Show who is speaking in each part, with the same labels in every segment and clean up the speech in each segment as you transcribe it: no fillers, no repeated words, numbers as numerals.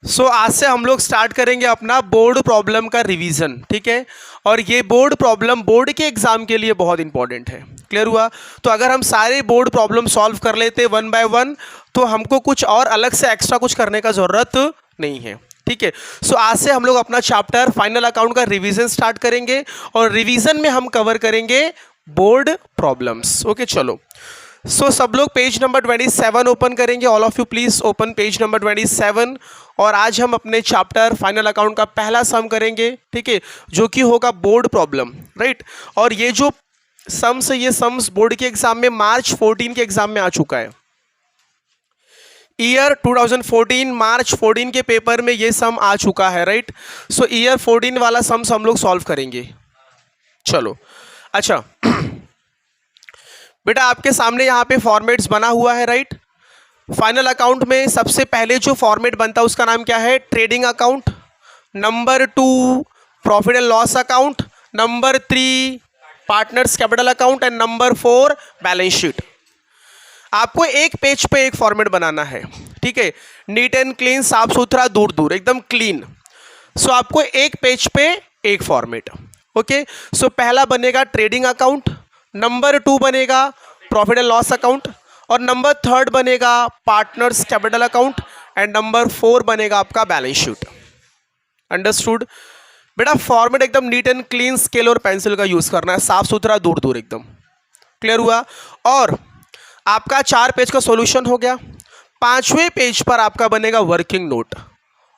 Speaker 1: आज से हम लोग स्टार्ट करेंगे अपना बोर्ड प्रॉब्लम का रिवीजन, ठीक है। और ये बोर्ड प्रॉब्लम बोर्ड के एग्जाम के लिए बहुत इंपॉर्टेंट है। क्लियर हुआ? तो अगर हम सारे बोर्ड प्रॉब्लम सॉल्व कर लेते वन बाय वन तो हमको कुछ और अलग से एक्स्ट्रा कुछ करने का ज़रूरत नहीं है, ठीक है। आज से हम लोग अपना चैप्टर फाइनल अकाउंट का रिवीजन स्टार्ट करेंगे और रिवीजन में हम कवर करेंगे बोर्ड प्रॉब्लम्स। ओके, चलो। सब लोग पेज नंबर 27 ओपन करेंगे। All of you please open page number 27। और आज हम अपने चैप्टर फाइनल अकाउंट का पहला सम करेंगे, ठीक है, जो कि होगा बोर्ड प्रॉब्लम, राइट। और ये जो सम्स है, ये सम्स बोर्ड के एग्जाम में मार्च 14 के एग्जाम में आ चुका है। ईयर 2014 मार्च 14 के पेपर में ये सम आ चुका है, राइट। ईयर 14 वाला सम्स हम लोग सॉल्व करेंगे। चलो, अच्छा बेटा, आपके सामने यहाँ पे फॉर्मेट्स बना हुआ है, राइट। फाइनल अकाउंट में सबसे पहले जो फॉर्मेट बनता है उसका नाम क्या है? Trading account. Number 2 profit and loss account. Number 3 partners capital account and number 4 balance sheet. आपको एक पेज पे एक फॉर्मेट बनाना है, ठीक है। नीट एंड क्लीन, साफ सुथरा, दूर दूर एकदम क्लीन। आपको एक पेज पे एक फॉर्मेट। ओके, पहला बनेगा ट्रेडिंग अकाउंट, नंबर 2 बनेगा प्रॉफिट एंड लॉस अकाउंट और नंबर 3 बनेगा partners capital account and number 4 बनेगा आपका बैलेंस शीट। अंडरस्टूड? बेटा, फॉर्मेट एकदम नीट एंड क्लीन, स्केल और पेंसिल का यूज करना है, साफ सुथरा, दूर दूर एकदम। क्लियर हुआ? और आपका 4 पेज का सॉल्यूशन हो गया। 5वें पेज पर आपका बनेगा working note.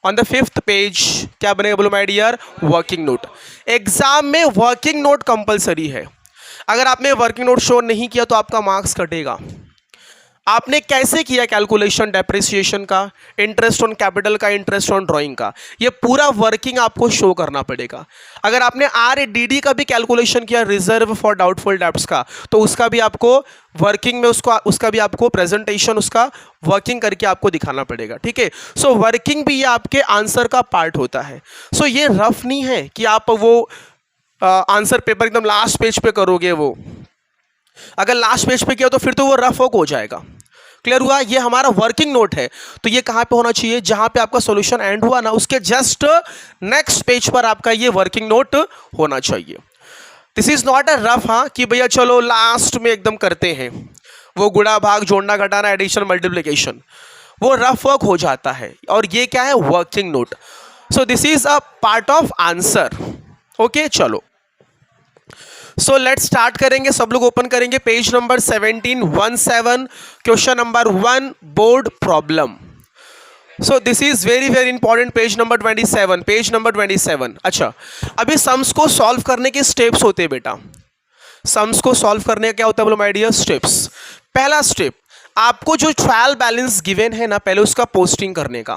Speaker 1: On the 5th page क्या बनेगा बोलो my dear? Working note. Exam में वर्किंग नोट कंपलसरी है। अगर आपने वर्किंग नोट शो नहीं किया तो आपका मार्क्स कटेगा। आपने कैसे किया कैलकुलेशन डेप्रिसिएशन का, इंटरेस्ट ऑन कैपिटल का, इंटरेस्ट ऑन ड्राइंग का, ये पूरा वर्किंग आपको शो करना पड़ेगा। अगर आपने RDD का भी कैलकुलेशन किया, रिजर्व फॉर डाउटफुल डेब्ट्स का, तो उसका भी आपको वर्किंग में उसका भी आपको प्रेजेंटेशन उसका वर्किंग करके आपको दिखाना पड़ेगा, ठीक है। वर्किंग भी ये आपके आंसर का पार्ट होता है। ये रफ नहीं है कि आप वो आंसर पेपर एकदम लास्ट पेज पे करोगे। वो अगर लास्ट पेज पे किया तो फिर तो वो रफ वर्क हो जाएगा। क्लियर हुआ? ये हमारा वर्किंग नोट है, तो ये कहाँ पे होना चाहिए? जहां पे आपका सॉल्यूशन एंड हुआ ना, उसके जस्ट नेक्स्ट पेज पर आपका ये वर्किंग नोट होना चाहिए। This is not a rough, हाँ, कि भैया चलो लास्ट में एकदम करते हैं वो गुणा भाग जोड़ना घटाना एडिशन मल्टीप्लिकेशन, वो रफ वर्क हो जाता है। और ये क्या है? Working note. This is a part of answer. Okay, चलो। लेट्स स्टार्ट करेंगे। सब लोग ओपन करेंगे page number 17 question number 1 board problem. This is very very important. Page number 27। अच्छा, अभी सम्स को सॉल्व करने के स्टेप्स होते हैं बेटा। सम्स को सॉल्व करने का क्या होता है बोलो माय डियर? स्टेप्स। पहला स्टेप, आपको जो ट्रायल बैलेंस गिवन है ना, पहले उसका पोस्टिंग करने का।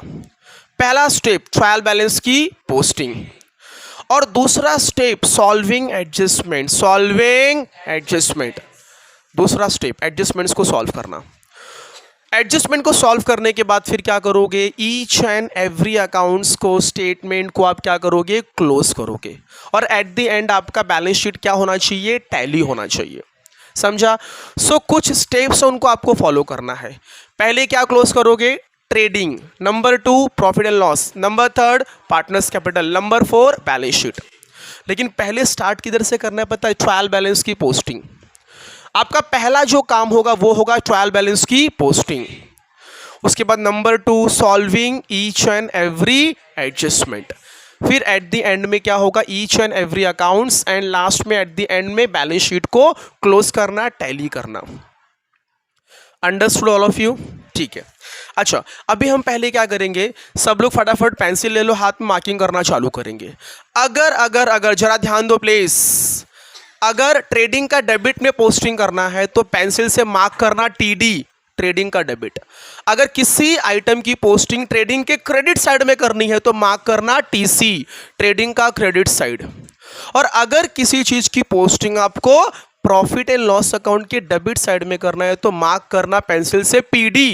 Speaker 1: पहला स्टेप ट्रायल बैलेंस की पोस्टिंग। और दूसरा स्टेप सॉल्विंग एडजस्टमेंट। दूसरा स्टेप एडजस्टमेंट्स को सॉल्व करना। एडजस्टमेंट को सॉल्व करने के बाद फिर क्या करोगे? ईच एंड एवरी अकाउंट्स को, स्टेटमेंट को आप क्या करोगे? क्लोज करोगे। और एट द एंड आपका बैलेंस शीट क्या होना चाहिए? टैली होना चाहिए। समझा? कुछ स्टेप्स उनको आपको फॉलो करना है। पहले क्या क्लोज करोगे? Trading. Number 2 profit and loss. Number 3 partners capital. Number 4 balance sheet. लेकिन पहले स्टार्ट किधर से करना है पता है? ट्रायल बैलेंस की पोस्टिंग। आपका पहला जो काम होगा वो होगा ट्रायल बैलेंस की पोस्टिंग। उसके बाद number 2 solving each and every adjustment. फिर एट द एंड में क्या होगा? Each and every accounts and last में एट द एंड में बैलेंस शीट को क्लोज करना, टैली करना। Understood all of you? ठीक है। अच्छा, अभी हम पहले क्या करेंगे? सब लोग फटाफट पेंसिल ले लो, हाथ में मार्किंग करना चालू करेंगे। अगर जरा ध्यान दो प्लीज। अगर ट्रेडिंग का डेबिट में पोस्टिंग करना है तो पेंसिल से मार्क करना TD, ट्रेडिंग का डेबिट। अगर किसी आइटम की पोस्टिंग ट्रेडिंग के क्रेडिट साइड में करनी है तो मार्क करना TC, ट्रेडिंग का क्रेडिट साइड। और अगर किसी चीज की पोस्टिंग आपको प्रॉफिट एंड लॉस अकाउंट के डेबिट साइड में करना है तो मार्क करना पेंसिल से PD।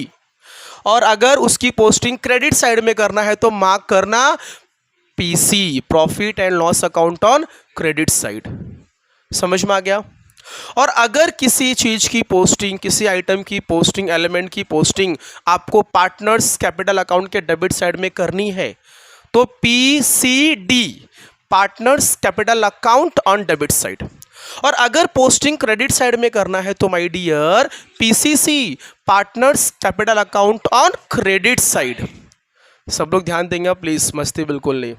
Speaker 1: और अगर उसकी पोस्टिंग क्रेडिट साइड में करना है तो मार्क करना PC, profit and loss account on credit side. समझ में आ गया? और अगर किसी चीज की पोस्टिंग, किसी आइटम की पोस्टिंग, एलिमेंट की पोस्टिंग आपको पार्टनर्स कैपिटल अकाउंट के डेबिट साइड में करनी है तो PCD, partners capital account on debit side. और अगर पोस्टिंग क्रेडिट साइड में करना है तो my dear PCC, partners capital account on credit side. सब लोग ध्यान देंगे प्लीज, मस्ती बिल्कुल नहीं।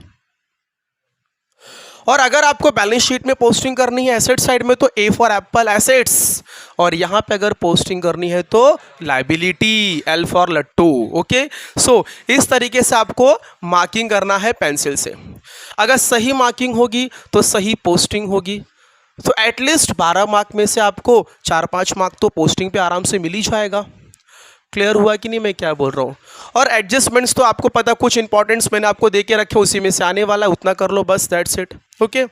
Speaker 1: और अगर आपको बैलेंस शीट में पोस्टिंग करनी है एसेट साइड में तो A फॉर एप्पल एसेट्स, और यहां पे अगर पोस्टिंग करनी है तो लायबिलिटी, L फॉर लट्टू। ओके, सो इस तरीके से आपको मार्किंग करना है पेंसिल से। अगर सही मार्किंग होगी तो सही पोस्टिंग होगी, तो एटलीस्ट 12 मार्क में से आपको 4-5 मार्क तो पोस्टिंग पे आराम से मिल ही जाएगा। क्लियर हुआ कि नहीं मैं क्या बोल रहा हूँ? और एडजस्टमेंट्स तो आपको पता, कुछ इंपॉर्टेंट्स मैंने आपको दे के रखे, उसी में से आने वाला है, उतना कर लो बस, that's it. Okay,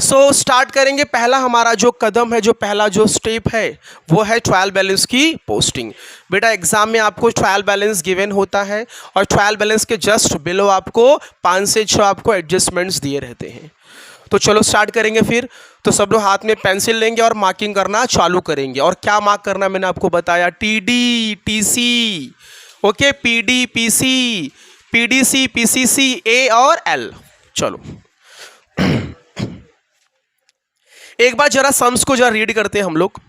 Speaker 1: so start करेंगे। पहला हमारा जो कदम है, जो पहला जो स्टेप है वो है ट्रायल बैलेंस की पोस्टिंग। बेटा एग्जाम में आपको ट्रायल बैलेंस गिवन होता है और ट्रायल बैलेंस के जस्ट बिलो आपको 5 से 6 आपको एडजस्टमेंट्स दिए रहते हैं। तो चलो स्टार्ट करेंगे फिर। तो सब लोग हाथ में पेंसिल लेंगे और मार्किंग करना चालू करेंगे। और क्या मार्क करना मैंने आपको बताया, TD, TC, okay, PD, PC, PDC, PCC, A और L। चलो एक बार जरा सम्स को जरा रीड करते हैं हम लोग।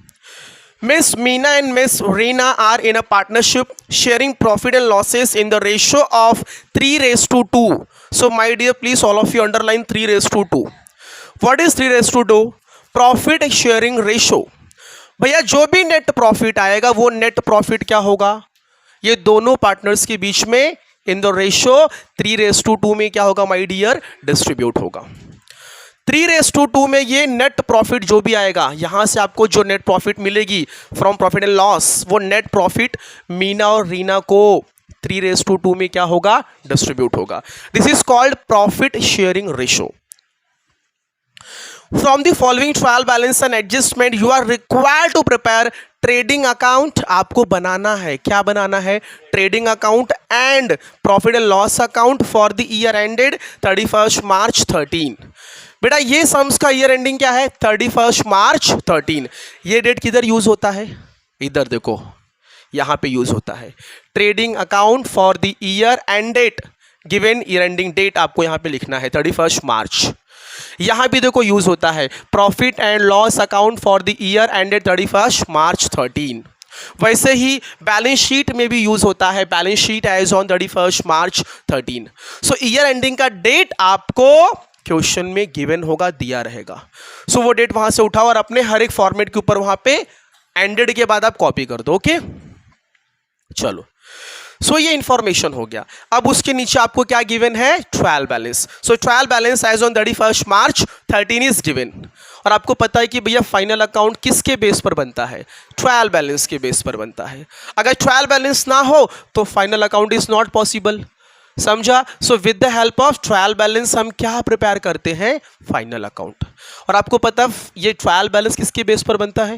Speaker 1: Miss Meena and Miss Reena are in a partnership sharing profit and losses in the ratio of 3:2। So my dear please all of you underline 3:2। What is 3:2? Profit sharing ratio. भैया जो भी नेट प्रॉफिट आएगा वो net profit क्या होगा, ये दोनों partners के बीच में इन द रेशो 3:2 में क्या होगा माय डियर, डिस्ट्रीब्यूट होगा। 3:2 में ये नेट प्रॉफिट जो भी आएगा, यहां से आपको जो नेट प्रॉफिट मिलेगी फ्रॉम प्रॉफिट एंड लॉस, वो नेट प्रॉफिट मीना और रीना को 3:2 में क्या होगा, डिस्ट्रीब्यूट होगा। This is called profit sharing ratio. From the following trial balance and adjustment you are required to prepare trading account. आपको बनाना है, क्या बनाना है, trading account and profit and loss account for the year ended 31 March 13। बेटा ये sums का year ending क्या है, 31 March 13। ये डेट किधर यूज होता है, इधर देखो यहां पे यूज होता है। Trading account for the year ended, given year ending date आपको यहां पे लिखना है 31 मार्च। यहां भी देखो यूज होता है profit and loss account for the year ended 31 March 13। वैसे ही बैलेंस शीट में भी यूज होता है, balance sheet as on 31 March 13। So year ending का डेट आपको क्वेश्चन में गिवन होगा, दिया रहेगा। सो वो डेट वहां से उठाओ और अपने हर एक फॉर्मेट के ऊपर वहां पे एंडेड के बाद आप कॉपी कर दो। ओके चलो, सो ये इंफॉर्मेशन हो गया। अब उसके नीचे आपको क्या गिवन है, trial balance. So trial balance as on 31 March 13 is given. और आपको पता है कि भैया फाइनल अकाउंट किसके बेस पर बनता है, ट्रायल बैलेंस के बेस पर बनता है। अगर ट्रायल बैलेंस ना हो तो final account is not possible, समझा। So with the help of trial balance हम क्या प्रिपेयर करते हैं, फाइनल अकाउंट। और आपको पता ये ट्रायल बैलेंस किसके बेस पर बनता है,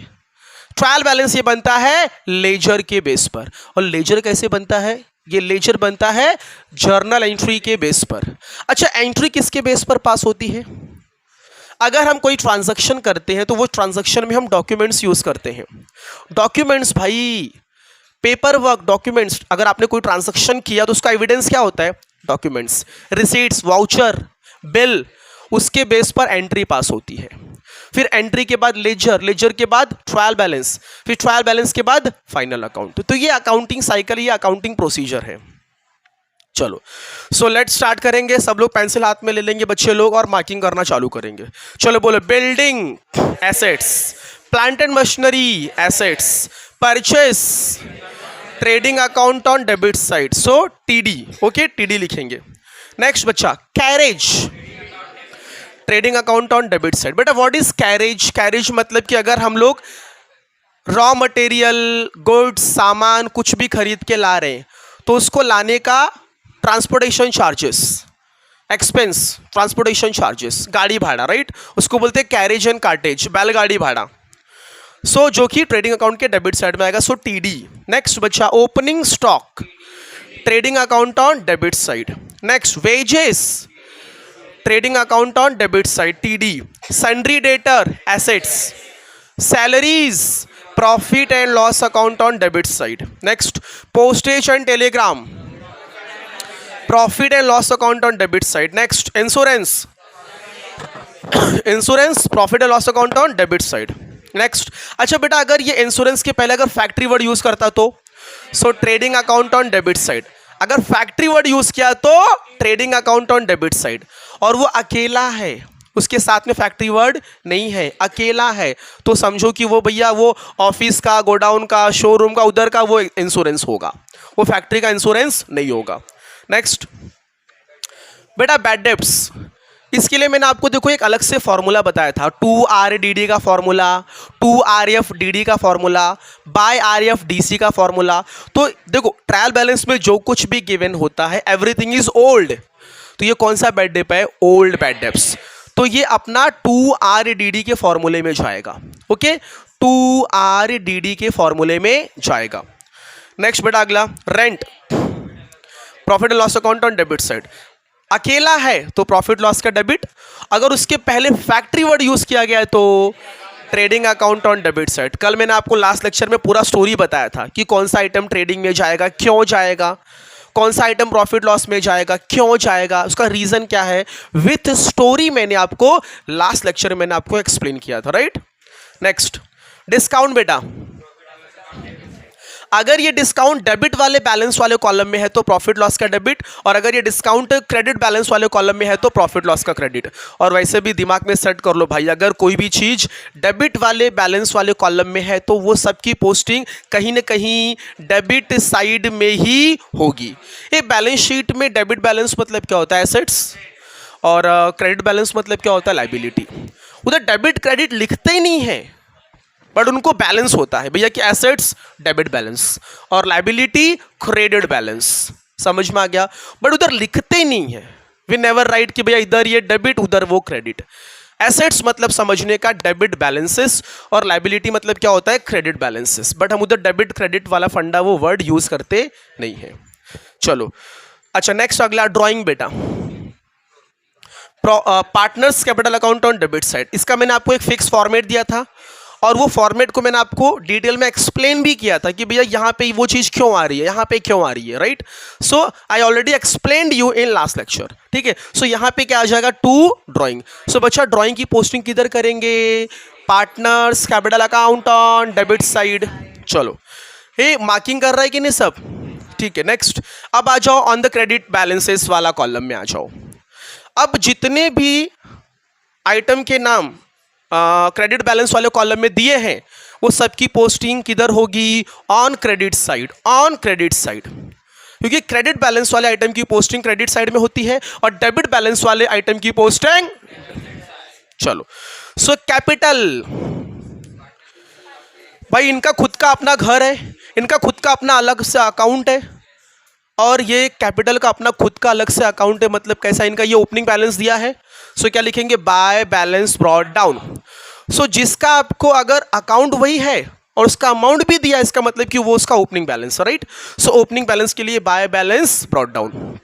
Speaker 1: ट्रायल बैलेंस ये बनता है लेजर के बेस पर। और लेजर कैसे बनता है, ये लेजर बनता है जर्नल एंट्री के बेस पर। अच्छा, एंट्री किसके बेस पर पास होती है, अगर हम कोई ट्रांजैक्शन करते हैं तो वो ट्रांजैक्शन में हम डॉक्यूमेंट्स यूज करते हैं। डॉक्यूमेंट्स भाई, पेपर वर्क, डॉक्यूमेंट्स। अगर आपने कोई ट्रांजैक्शन किया तो उसका एविडेंस क्या होता है, डॉक्यूमेंट्स, रिसीट्स, वाउचर, बिल, उसके बेस पर एंट्री पास होती है। फिर एंट्री के बाद लेजर, लेजर के बाद ट्रायल बैलेंस, फिर ट्रायल बैलेंस के बाद फाइनल अकाउंट। तो ये अकाउंटिंग साइकिल, ये अकाउंटिंग प्रोसीजर है। चलो सो लेट्स स्टार्ट करेंगे। सब लोग पेंसिल हाथ में ले लेंगे बच्चे लोग और मार्किंग करना चालू करेंगे। चलो बोलो, building assets, plant and machinery assets, purchase, trading account on debit side, so TD। Okay, TD लिखेंगे। नेक्स्ट बच्चा, carriage, trading account on debit side. बेटा व्हाट इज कैरेज, कैरेज मतलब कि अगर हम लोग रॉ मटेरियल, गुड्स, सामान कुछ भी खरीद के ला रहे हैं तो उसको लाने का transportation charges, expense, transportation charges, गाड़ी भाड़ा, राइट, उसको बोलते हैं कैरेज एंड कार्टेज, बैलगाड़ी भाड़ा। सो जो कि ट्रेडिंग अकाउंट के डेबिट साइड में आएगा, सो TD। नेक्स्ट बच्चा, opening stock, trading account on debit side. Next, wages, trading account on debit side TD, sundry debtor assets, salaries profit and loss account on debit side. Next postage and Telegram profit and loss account on debit side. Next insurance profit and loss account on debit side. Next अच्छा बेटा अगर ये insurance के पहले अगर factory word use करता तो सो trading account on debit side. अगर फैक्ट्री वर्ड यूज किया तो trading account on debit side. और वो अकेला है, उसके साथ में फैक्ट्री वर्ड नहीं है, अकेला है, तो समझो कि वो भैया वो ऑफिस का, गोडाउन का, शोरूम का, उधर का वो इंश्योरेंस होगा, वो फैक्ट्री का इंश्योरेंस नहीं होगा. नेक्स्ट बेटा बैड डेब्ट्स. इसके लिए मैंने आपको देखो एक अलग से फॉर्मूला बताया था. 2RDD का फॉर्मूला, 2RFDD का फॉर्मूला, बाय RFDC का फॉर्मूला. तो देखो ट्रायल बैलेंस में जो कुछ भी गिवन होता है एवरीथिंग इज ओल्ड. तो ये कौन सा बैड डेप है? Old bad debts. तो ये अपना 2RDD के फॉर्मूले में जाएगा. ओके 2RDD के फॉर्मूले में जाएगा. नेक्स्ट बेटा अगला rent profit and loss account on debit side. अकेला है तो प्रॉफिट लॉस का डेबिट, अगर उसके पहले फैक्ट्री वर्ड यूज किया गया है तो trading account on debit side. कल मैंने आपको लास्ट लेक्चर में पूरा स्टोरी बताया था कि कौन सा आइटम ट्रेडिंग में जाएगा, क्यों जाएगा, कौन सा आइटम प्रॉफिट लॉस में जाएगा, क्यों जाएगा, उसका रीजन क्या है. विथ स्टोरी मैंने आपको लास्ट लेक्चर में मैंने आपको एक्सप्लेन किया था. राइट. नेक्स्ट डिस्काउंट बेटा. अगर ये डिस्काउंट डेबिट वाले बैलेंस वाले कॉलम में है तो प्रॉफिट लॉस का डेबिट, और अगर ये डिस्काउंट क्रेडिट बैलेंस वाले कॉलम में है तो प्रॉफिट लॉस का क्रेडिट. और वैसे भी दिमाग में सेट कर लो भाई, अगर कोई भी चीज डेबिट वाले बैलेंस वाले कॉलम में है तो वो सबकी पोस्टिंग कहीं ना कहीं डेबिट साइड में ही होगी. ये बैलेंस शीट में डेबिट बैलेंस मतलब क्या होता है? एसेट्स, और क्रेडिट बैलेंस मतलब क्या होता है? लाइबिलिटी. उधर डेबिट क्रेडिट लिखते ही नहीं है बट उनको बैलेंस होता है भैया कि एसेट्स डेबिट बैलेंस और लाइबिलिटी क्रेडिट बैलेंस. समझ में आ गया? बट उधर लिखते ही नहीं है. वी नेवर राइट कि भैया इधर ये डेबिट उधर वो क्रेडिट. एसेट्स मतलब समझने का डेबिट बैलेंसेस, और लाइबिलिटी मतलब क्या होता है? Credit balances. बट हम उधर डेबिट क्रेडिट वाला फंडा वो वर्ड यूज करते नहीं है. चलो अच्छा नेक्स्ट अगला ड्रॉइंग बेटा. Partners capital account on debit side. इसका मैंने आपको एक फिक्स फॉर्मेट दिया था और वो फॉर्मेट को मैंने आपको डिटेल में एक्सप्लेन भी किया था कि भैया यहाँ पे वो चीज़ क्यों आ रही है, यहाँ पे क्यों आ रही है. Right. So I already explained you in last lecture. ठीक है. सो यहाँ पे क्या आ जाएगा? To drawing. सो बच्चा ड्राइंग की पोस्टिंग किधर करेंगे? Partners capital account on debit side. चलो ये मार्किंग कर रहा है कि नहीं सब? ठीक है. नेक्स्ट अब आ जाओ ऑन द क्रेडिट बैलेंसेस वाला कॉलम में आ जाओ. अब जितने भी आइटम के नाम क्रेडिट बैलेंस वाले कॉलम में दिए हैं वो सबकी पोस्टिंग किधर होगी? On credit side. On credit side, क्योंकि क्रेडिट बैलेंस वाले आइटम की पोस्टिंग क्रेडिट साइड में होती है और डेबिट बैलेंस वाले आइटम की पोस्टिंग. चलो सो कैपिटल भाई इनका खुद का अपना घर है, इनका खुद का अपना अलग से अकाउंट है, और ये कैपिटल का अपना खुद का अलग से अकाउंट है. मतलब कैसा? इनका ये ओपनिंग बैलेंस दिया है. सो क्या लिखेंगे? By balance brought down. So जिसका आपको अगर अकाउंट वही है और उसका अमाउंट भी दिया, इसका मतलब कि वो उसका opening balance. Right. So opening balance के लिए bye balance brought down.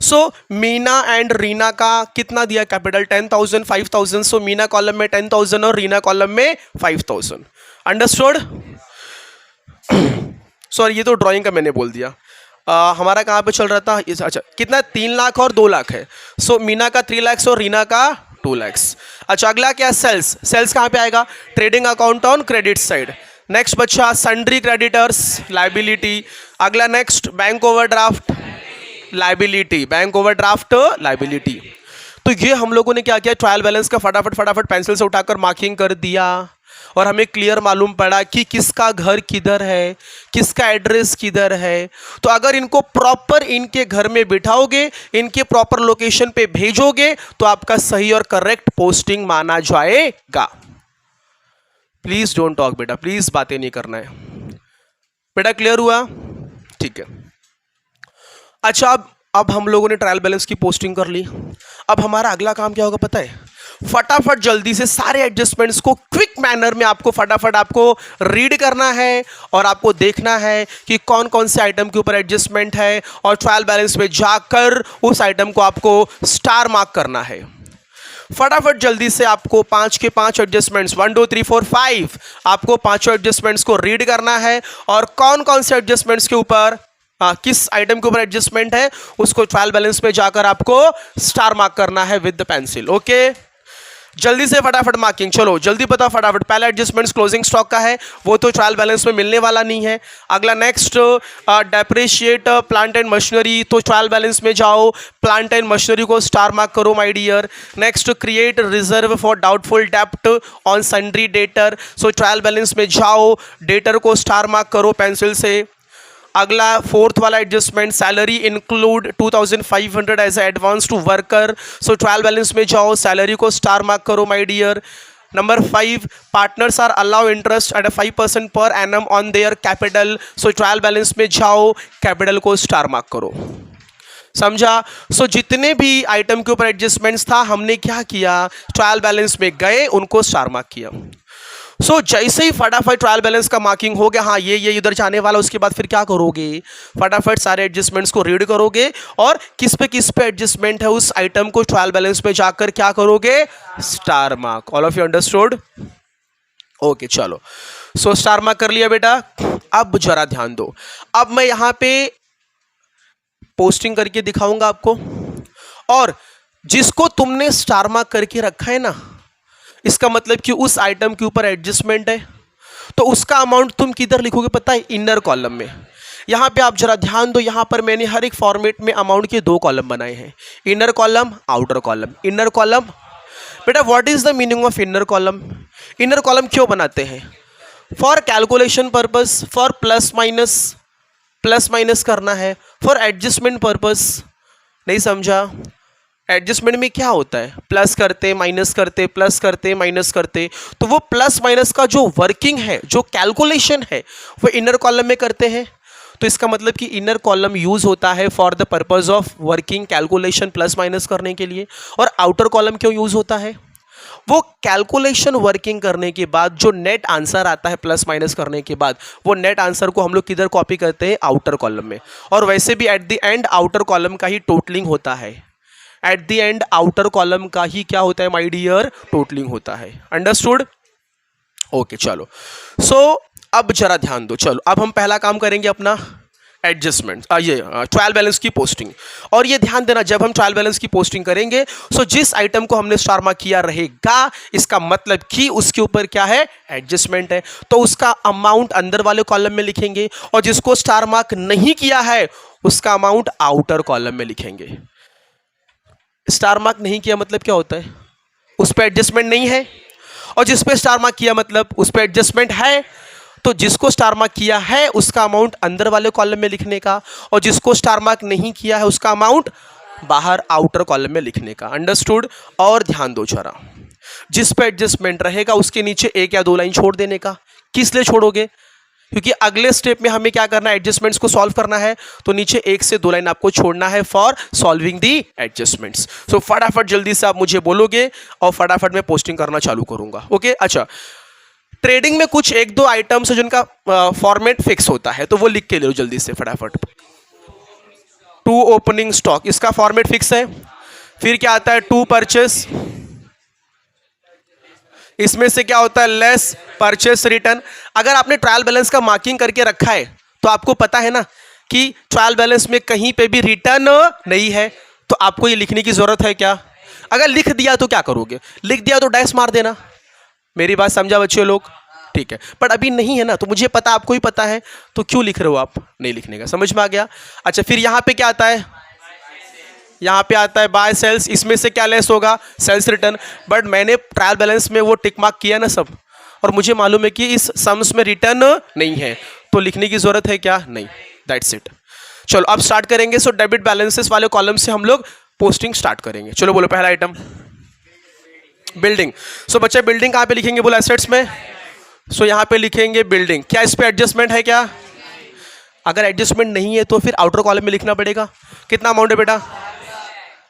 Speaker 1: So Meena and Reena का कितना दिया कैपिटल? 10,000 5,000. सो मीना कॉलम में 10,000 और रीना कॉलम में 5,000. अंडरस्टूड? सॉरी ये तो ड्राइंग का मैंने बोल दिया. हमारा कहाँ पे चल रहा था? अच्छा कितना? 3 लाख और 2 लाख है. सो मीना का 3 लाख और रीना का 2 लाख. अच्छा अगला क्या? सेल्स. सेल्स कहाँ पे आएगा? Trading account on credit side. Next बच्चा सन्ड्री क्रेडिटर्स लाइबिलिटी. अगला next bank overdraft liability. Bank overdraft liability. तो ये हम लोगों ने क्या किया? ट्रायल बैलेंस का फटाफट पेंसिल से उठाकर मार्किंग कर दिया और हमें क्लियर मालूम पड़ा कि किसका घर किधर है, किसका एड्रेस किधर है. तो अगर इनको प्रॉपर इनके घर में बिठाओगे, इनके प्रॉपर लोकेशन पे भेजोगे तो आपका सही और करेक्ट पोस्टिंग माना जाएगा. प्लीज डोंट टॉक बेटा, प्लीज बातें नहीं करना है बेटा. क्लियर हुआ? ठीक है. अच्छा अब हम लोगों ने ट्रायल बैलेंस की पोस्टिंग कर ली. अब हमारा अगला काम क्या होगा पता है? फटाफट जल्दी से सारे एडजस्टमेंट्स को क्विक मैनर में आपको फटाफट आपको रीड करना है और आपको देखना है कि कौन कौन से आइटम के ऊपर एडजस्टमेंट है और ट्रायल बैलेंस में जाकर उस आइटम को आपको स्टार मार्क करना है। फटाफट जल्दी से आपको 5 के 5 एडजस्टमेंट्स 1 2 3 4 5 आपको पांचों एडजस्टमेंट्स को रीड करना है और कौन कौन से एडजस्टमेंट्स के ऊपर किस आइटम के ऊपर एडजस्टमेंट है उसको ट्रायल बैलेंस में जाकर आपको स्टार मार्क करना है विद द पेंसिल। ओके, जल्दी से फटाफट मार्किंग, चलो जल्दी बताओ फटाफट। पहला एडजस्टमेंट्स क्लोजिंग स्टॉक का है, वो तो ट्रायल बैलेंस में मिलने वाला नहीं है। अगला next depreciate plant and machinery, तो ट्रायल बैलेंस में जाओ, प्लांट एंड मशीनरी को स्टार मार्क करो my dear. Next create reserve for doubtful डेप्ट on sundry debtor, so trial balance में जाओ, डेटर को स्टार मार्क करो पेंसिल से। अगला फोर्थ वाला adjustment salary include 2500 as advance to worker, so trial balance में जाओ, सैलरी को स्टार मार्क करो my dear. Number 5 partners are allow interest at 5% per annum on their capital, so trial balance में जाओ, capital को star mark करो। समझा? सो जितने भी आइटम के ऊपर एडजस्टमेंट्स था हमने क्या किया, ट्रायल बैलेंस में गए, उनको स्टार मार्क किया। सो जैसे ही फटाफट ट्रायल बैलेंस का मार्किंग हो गया, हाँ ये इधर जाने वाला, उसके बाद फिर क्या करोगे, फटाफट सारे एडजस्टमेंट्स को रीड करोगे और किस पे एडजस्टमेंट है उस आइटम को ट्रायल बैलेंस में जाकर क्या करोगे, star mark. All of you understood? Okay चलो, सो स्टार मार्क कर लिया बेटा। अब जरा ध्यान दो, अब मैं यहां पे पोस्टिंग करके दिखाऊंगा आपको, और जिसको तुमने स्टार मार्क करके रखा है ना, इसका मतलब कि उस आइटम के ऊपर एडजस्टमेंट है, तो उसका अमाउंट तुम किधर लिखोगे पता है, इनर कॉलम में। यहां पे आप जरा ध्यान दो, यहां पर मैंने हर एक फॉर्मेट में अमाउंट के 2 कॉलम बनाए हैं, inner column, outer column. Inner column बेटा, what is the meaning of inner column? Inner column क्यों बनाते हैं? For calculation purpose, for plus minus करना है, फॉर एडजस्टमेंट पर्पस। नहीं समझा? एडजस्टमेंट में क्या होता है, प्लस करते माइनस करते, प्लस करते माइनस करते, तो वो प्लस माइनस का जो वर्किंग है, जो कैलकुलेशन है, वो इनर कॉलम में करते हैं। तो इसका मतलब कि इनर कॉलम यूज होता है for the purpose of working calculation plus minus करने के लिए। और आउटर कॉलम क्यों यूज होता है? वो कैलकुलेशन वर्किंग करने के बाद जो नेट आंसर आता है प्लस माइनस करने के बाद, वो नेट आंसर को हम लोग किधर कॉपी करते हैं, आउटर कॉलम में। और वैसे भी at the end outer column का ही टोटलिंग होता है, at the end outer column का ही क्या होता है माय डियर, टोटलिंग होता है। अंडरस्टूड? ओके चलो, सो अब जरा ध्यान दो, चलो अब हम पहला काम करेंगे अपना एडजस्टमेंट, ये ट्रायल बैलेंस की पोस्टिंग। और ये ध्यान देना, जब हम ट्रायल बैलेंस की पोस्टिंग करेंगे, सो जिस आइटम को हमने स्टार मार्क किया रहेगा, इसका मतलब कि उसके ऊपर क्या है, एडजस्टमेंट है, तो उसका अमाउंट अंदर वाले कॉलम में लिखेंगे, और जिसको स्टार मार्क नहीं किया है उसका अमाउंट आउटर कॉलम में लिखेंगे। स्टार मार्क नहीं किया मतलब क्या होता है, उस पर एडजस्टमेंट नहीं है, और जिस पे स्टार मार्क किया मतलब उस पर एडजस्टमेंट है। तो जिसको स्टार मार्क किया है उसका अमाउंट अंदर वाले कॉलम में लिखने का, और जिसको स्टार मार्क नहीं किया है उसका अमाउंट बाहर आउटर कॉलम में लिखने का। अंडरस्टूड? और ध्यान दो जरा, जिस पे एडजस्टमेंट रहेगा उसके नीचे 1 या 2 लाइन छोड़ देने का। किस लिए छोड़ोगे? क्योंकि अगले स्टेप में हमें क्या करना है, एडजस्टमेंट्स को सॉल्व करना है, तो नीचे 1 से 2 लाइन आपको छोड़ना है फॉर सॉल्विंग दी एडजस्टमेंट्स। सो फटाफट जल्दी से आप मुझे बोलोगे और फटाफट मैं पोस्टिंग करना चालू करूंगा। ओके अच्छा, ट्रेडिंग में कुछ 1-2 आइटम्स है जिनका फॉर्मेट फिक्स होता है, तो वो लिख के ले लो जल्दी से फटाफट। 2 ओपनिंग स्टॉक, इसका फॉर्मेट फिक्स है। फिर क्या आता है, 2 परचेस, इसमें से क्या होता है, लेस परचेस रिटर्न। अगर आपने ट्रायल बैलेंस का मार्किंग करके रखा है तो आपको पता है ना कि ट्रायल बैलेंस में कहीं पे भी रिटर्न नहीं है, तो आपको ये लिखने की जरूरत है क्या? अगर लिख दिया तो क्या करोगे, लिख दिया तो डैश मार देना। मेरी बात समझा बच्चे लोग? ठीक है, पर अभी नहीं है ना, तो मुझे पता, आपको ही पता है, तो क्यों लिख रहे हो आप, नहीं लिखने का। समझ में आ गया? अच्छा, फिर यहाँ पे क्या आता है, यहाँ पे आता है बाय सेल्स, इसमें से क्या लेस होगा, सेल्स रिटर्न। बट मैंने ट्रायल बैलेंस में वो टिक मार्क किया ना सब, और मुझे मालूम है कि इस सम्स में रिटर्न नहीं है, तो लिखने की जरूरत है क्या, नहीं। That's it. चलो अब स्टार्ट करेंगे। सो डेबिट बैलेंसेस वाले कॉलम से हम लोग पोस्टिंग स्टार्ट करेंगे। चलो बोलो पहला आइटम बिल्डिंग। सो बच्चे बिल्डिंग कहाँ पे लिखेंगे, बोलो एसेट्स में। सो यहाँ पे लिखेंगे बिल्डिंग। क्या इस पे एडजस्टमेंट है क्या? अगर एडजस्टमेंट नहीं है तो फिर आउटर कॉलम में लिखना पड़ेगा। कितना अमाउंट है बेटा?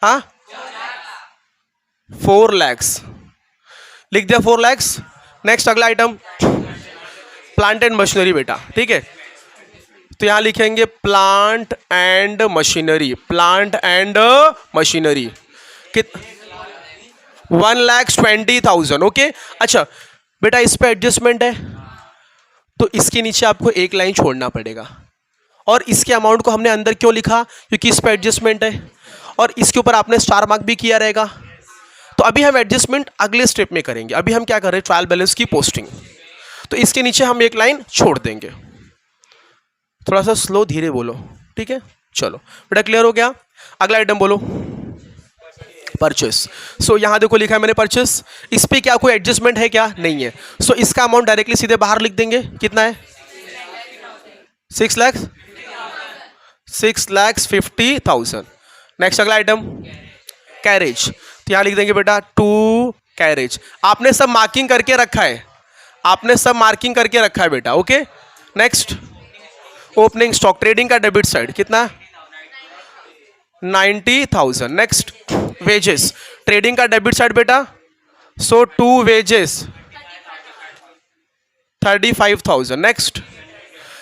Speaker 1: हाँ 4 लाख। लिख दिया 4 lakhs। नेक्स्ट अगला आइटम प्लांट एंड मशीनरी बेटा, ठीक है। तो यहां लिखेंगे plant and machinery, plant and machinery कित 1,20,000। ओके, अच्छा बेटा इस पे एडजस्टमेंट है तो इसके नीचे आपको एक लाइन छोड़ना पड़ेगा। और इसके अमाउंट को हमने अंदर क्यों लिखा, क्योंकि इस पे एडजस्टमेंट है और इसके ऊपर आपने स्टार मार्क भी किया रहेगा। तो अभी हम एडजस्टमेंट अगले स्टेप में करेंगे, अभी हम क्या कर रहे हैं, ट्रायल बैलेंस की पोस्टिंग। तो इसके नीचे हम एक लाइन छोड़ देंगे। थोड़ा सा स्लो धीरे बोलो, ठीक है। चलो बेटा क्लियर हो गया। अगला आइटम बोलो, परचेस। सो यहां देखो लिखा है मैंने परचेस, इस पे क्या कोई एडजस्टमेंट है क्या, नहीं है। सो इसका अमाउंट डायरेक्टली सीधे बाहर लिख देंगे, कितना है 6,50,000। नेक्स्ट अगला आइटम कैरेज, तो यहां लिख देंगे बेटा 2 कैरेज। आपने सब मार्किंग करके रखा है, आपने सब मार्किंग करके रखा है बेटा, okay. Next opening stock, trading का डेबिट साइड कितना 90,000। नेक्स्ट वेजेस, ट्रेडिंग का डेबिट साइड बेटा, सो 2 वेजेस 35,000। नेक्स्ट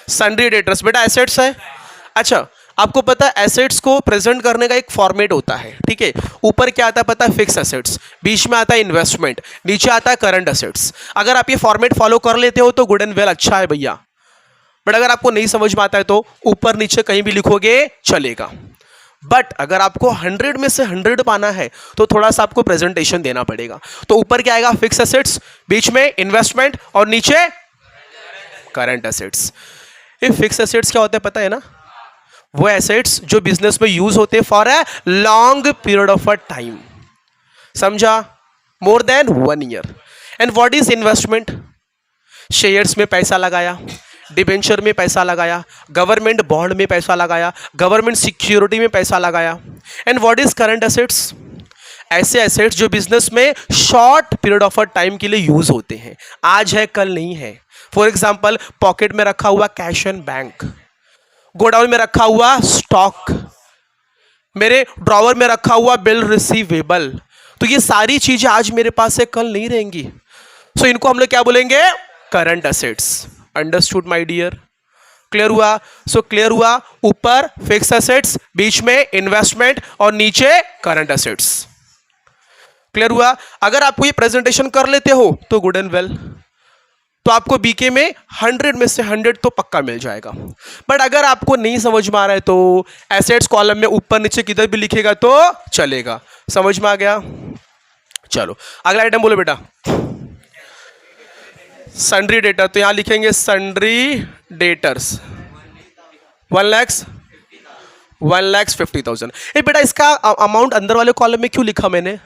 Speaker 1: सन्ड्री डेटर्स बेटा एसेट्स है। अच्छा आपको पता है एसेट्स को प्रेजेंट करने का एक फॉर्मेट होता है, ठीक है। ऊपर क्या आता है पता है, फिक्स एसेट्स, बीच में आता है इन्वेस्टमेंट, नीचे आता है करंट एसेट्स। अगर आप ये फॉर्मेट फॉलो कर लेते हो तो गुड एंड वेल, अच्छा है भैया। बट अगर आपको नहीं समझ में आता है तो ऊपर नीचे कहीं भी लिखोगे चलेगा। बट अगर आपको 100 में से 100 पाना है तो थोड़ा सा आपको प्रेजेंटेशन देना पड़ेगा। तो ऊपर क्या आएगा, फिक्स एसेट्स, बीच में इन्वेस्टमेंट और नीचे करंट एसेट्स। ये फिक्स एसेट्स क्या होता है पता है ना, वो एसेट्स जो बिजनेस में यूज होते हैं for a long period of a time, समझा, more than 1 year. And what is investment, shares में पैसा लगाया, डिबेंचर में पैसा लगाया, गवर्नमेंट बॉन्ड में पैसा लगाया, गवर्नमेंट सिक्योरिटी में पैसा लगाया। And what is current assets, ऐसे एसेट्स जो बिजनेस में short period of a time के लिए यूज होते हैं, आज है कल नहीं है। फॉर एग्जाम्पल पॉकेट में रखा हुआ कैश एंड बैंक, गोडाउन में रखा हुआ स्टॉक, मेरे ड्रॉवर में रखा हुआ बिल रिसीवेबल। तो ये सारी चीजें आज मेरे पास है कल नहीं रहेंगी। सो इनको हम लोग क्या बोलेंगे, current assets. Understood my dear, clear हुआ। सो क्लियर हुआ, ऊपर फिक्स एसेट्स, बीच में इन्वेस्टमेंट और नीचे करंट एसेट्स। क्लियर हुआ। अगर आपको ये प्रेजेंटेशन कर लेते हो तो गुड एंड वेल, तो आपको बीके में 100 में से 100 तो पक्का मिल जाएगा। बट अगर आपको नहीं समझ में आ रहा है तो एसेट्स कॉलम में ऊपर नीचे किधर भी लिखेगा तो चलेगा। समझ में आ गया। चलो अगला आइटम बोलो बेटा, सन्ड्री डेटर। तो यहां लिखेंगे सन्ड्री डेटर्स 1,50,000। ए बेटा इसका अमाउंट अंदर वाले कॉलम में क्यों लिखा मैंने,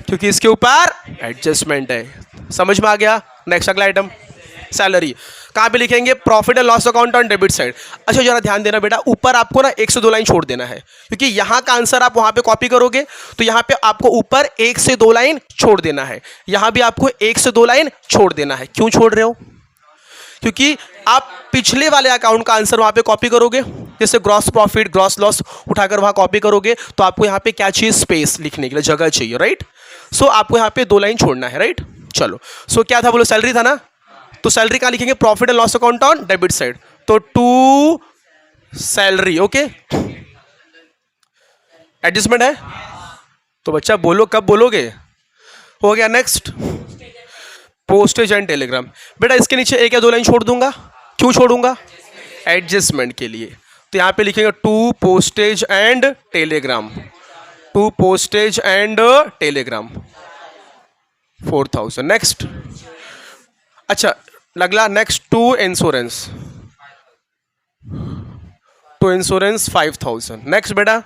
Speaker 1: क्योंकि इसके ऊपर एडजस्टमेंट है। समझ में आ गया। नेक्स्ट अगला आइटम सैलरी, कहां पे लिखेंगे, profit and loss account on debit side. अच्छा जरा ध्यान देना बेटा, ऊपर आपको ना 1 से 2 लाइन छोड़ देना है, क्योंकि यहां का आंसर आप वहां पे कॉपी करोगे तो यहां पे आपको ऊपर 1 से 2 लाइन छोड़ देना है, यहां भी आपको 1 से 2 लाइन छोड़ देना है। क्यों छोड़ रहे हो, क्योंकि आप पिछले वाले अकाउंट का आंसर वहां पे कॉपी करोगे, जैसे ग्रॉस प्रॉफिट ग्रॉस लॉस उठाकर वहां कॉपी करोगे तो आपको यहां पे क्या चाहिए, स्पेस लिखने के लिए जगह चाहिए, राइट। सो आपको यहां पे 2 लाइन छोड़ना है, राइट। चलो सो क्या था बोलो, सैलरी था ना, तो सैलरी कहां लिखेंगे, profit and loss account on debit side, तो टू सैलरी। ओके एडजस्टमेंट है तो बच्चा बोलो कब बोलोगे, हो गया। Next postage and Telegram. बेटा इसके नीचे 1 या 2 लाइन छोड़ दूंगा, क्यों छोड़ूंगा, एडजस्टमेंट के लिए। तो यहां पे लिखेंगे to postage and telegram, to postage and telegram 4,000। Next अच्छा लगला, next to insurance, to insurance 5,000। Next बेटा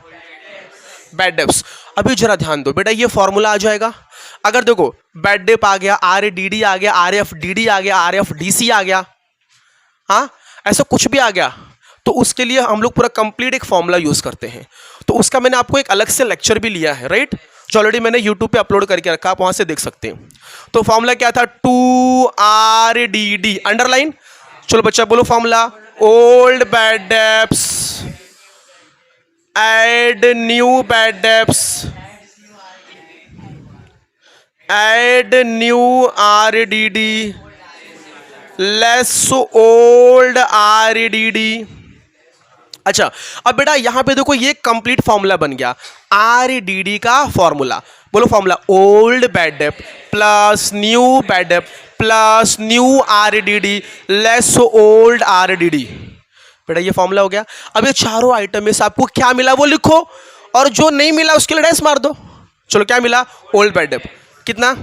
Speaker 1: बैड डेप्स। अभी जरा ध्यान दो बेटा, ये फॉर्मूला आ जाएगा। अगर देखो बैड डेप आ गया, RADD आ गया, RFDD आ गया, RFDC आ गया, हाँ ऐसा कुछ भी आ गया तो उसके लिए हम लोग पूरा कंप्लीट एक फॉर्मूला यूज करते हैं। तो उसका मैंने आपको एक अलग से लेक्चर भी लिया है, राइट, जो ऑलरेडी मैंने यूट्यूब पे अपलोड करके रखा, आप वहां से देख सकते हैं। तो फॉर्मूला क्या था, 2RDD अंडरलाइन। चलो बच्चा बोलो formula, old bad debts add new bad debts add new RDD less old RDD। अच्छा, अब बेटा यहां पे देखो ये कंप्लीट फॉर्मूला बन गया। RDD का फॉर्मूला, बोलो formula, old bad debt plus new bad debt plus new RDD less old RDD। बेटा ये फॉर्मूला हो गया। अब ये चारों आइटम में से आपको क्या मिला वो लिखो, और जो नहीं मिला उसके लिए डैश मार दो। चलो क्या मिला, ओल्ड बैड डेट कितना,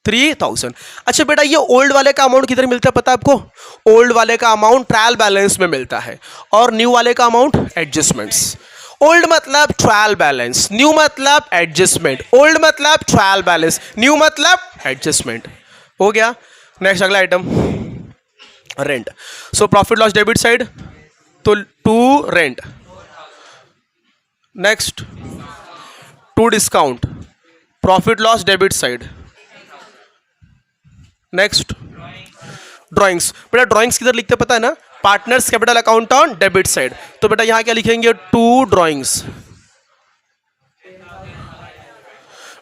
Speaker 1: 3000। अच्छा बेटा ये ओल्ड वाले का अमाउंट किधर मिलता है पता है आपको? ओल्ड वाले का अमाउंट ट्रायल बैलेंस में मिलता है, और न्यू वाले का अमाउंट एडजस्टमेंट्स। ओल्ड मतलब ट्रायल बैलेंस, न्यू मतलब एडजस्टमेंट। ओल्ड मतलब ट्रायल बैलेंस, न्यू मतलब एडजस्टमेंट। हो गया। नेक्स्ट अगला item, rent. So profit loss debit side तो to rent, next to discount, profit loss debit side, next drawings. बेटा drawings किधर लिखते पता है ना, partners capital account on debit side. तो बेटा यहां क्या लिखेंगे, टू ड्राइंग्स,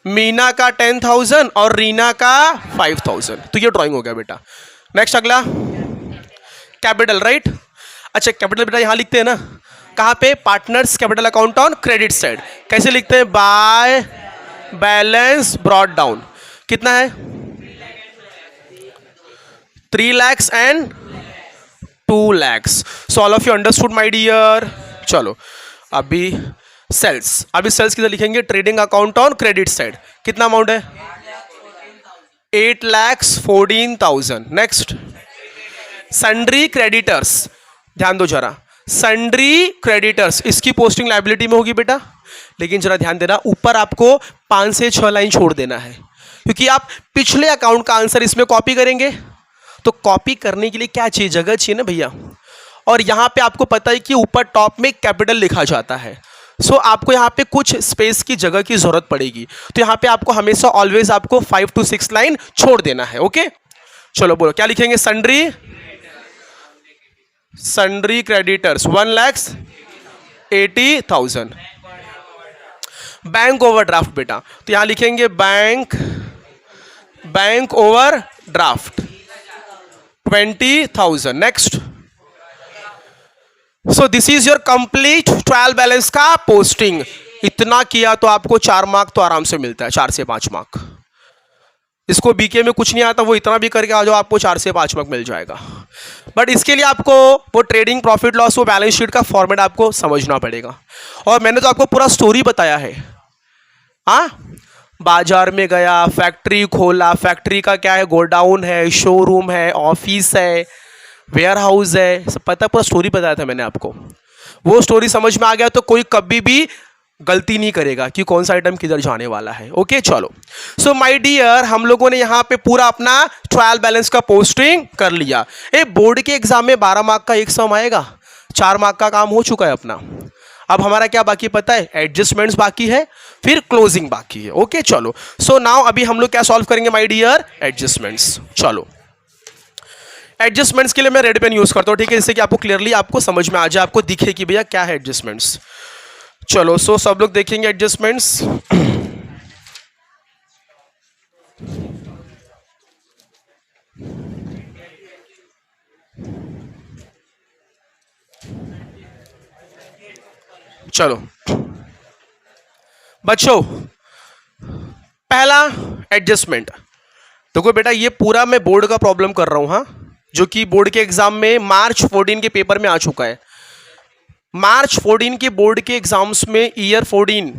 Speaker 1: मीना का 10,000 और रीना का 5,000। तो ये ड्राइंग हो गया बेटा। नेक्स्ट अगला कैपिटल, राइट। अच्छा कैपिटल बेटा यहां लिखते हैं ना, कहां पे, partners capital account on credit side. कैसे लिखते हैं, बाय बैलेंस ब्रॉट डाउन। कितना है, 3 lakhs and 2 lakhs। So all of you understood my dear. चलो अभी सेल्स, अभी सेल्स किधर लिखेंगे, trading account on credit side. कितना अमाउंट है, 8,14,000। नेक्स्ट सन्ड्री क्रेडिटर्स, ध्यान दो जरा, सन्ड्री क्रेडिटर्स इसकी पोस्टिंग लाइबिलिटी में होगी बेटा, लेकिन जरा ध्यान देना ऊपर आपको 5 से 6 लाइन छोड़ देना है, क्योंकि आप पिछले अकाउंट का आंसर इसमें कॉपी करेंगे। तो कॉपी करने के लिए क्या चाहिए, जगह चाहिए ना भैया। और यहां पे आपको पता है कि ऊपर टॉप में कैपिटल लिखा जाता है, सो आपको यहां पे कुछ स्पेस की जगह की जरूरत पड़ेगी। तो यहां पे आपको हमेशा ऑलवेज आपको 5 to 6 लाइन छोड़ देना है। ओके चलो बोलो क्या लिखेंगे, sundry, sundry creditors 1,80,000। Bank overdraft बेटा, तो यहां लिखेंगे bank, bank over draft 20,000। Next, so this is your complete trial balance का पोस्टिंग। इतना किया तो आपको 4 मार्क तो आराम से मिलता है, 4 से 5 मार्क। इसको बीके में कुछ नहीं आता, वो इतना भी करके आ जाओ आपको 4 से 5 मार्क मिल जाएगा। बट इसके लिए आपको वो ट्रेडिंग प्रॉफिट लॉस, वो बैलेंस शीट का फॉर्मेट आपको समझना पड़ेगा। और मैंने तो आपको पूरा स्टोरी बताया है। हाँ, बाजार में गया, फैक्ट्री खोला, फैक्ट्री का क्या है, गोडाउन है, शोरूम है, ऑफिस है, वेयर हाउस है, सब पता, पूरा स्टोरी बताया था मैंने आपको। वो स्टोरी समझ में आ गया तो कोई कभी भी गलती नहीं करेगा कि कौन सा आइटम किधर जाने वाला है। ओके चलो, सो माय डियर, हम लोगों ने यहाँ पे पूरा अपना ट्रायल बैलेंस का पोस्टिंग कर लिया। बोर्ड के एग्जाम में 12 मार्क का एक सम आएगा, 4 मार्क का काम हो चुका है अपना। अब हमारा क्या बाकी पता है, एडजस्टमेंट्स बाकी है, फिर क्लोजिंग बाकी है। ओके चलो, सो नाउ अभी हम लोग क्या सॉल्व करेंगे माय डियर, एडजस्टमेंट्स। चलो एडजस्टमेंट्स के लिए मैं रेड पेन यूज करता हूँ, ठीक है, जिससे कि आपको क्लियरली आपको समझ में आ जाए, आपको दिखे कि भैया क्या है एडजस्टमेंट्स। चलो सो सब लोग देखेंगे एडजस्टमेंट्स। चलो बच्चों, पहला एडजस्टमेंट देखो बेटा, ये पूरा मैं बोर्ड का प्रॉब्लम कर रहा हूं, हाँ, जो कि बोर्ड के एग्जाम में मार्च 14 के पेपर में आ चुका है। मार्च 14 के बोर्ड के एग्जाम्स में, ईयर 14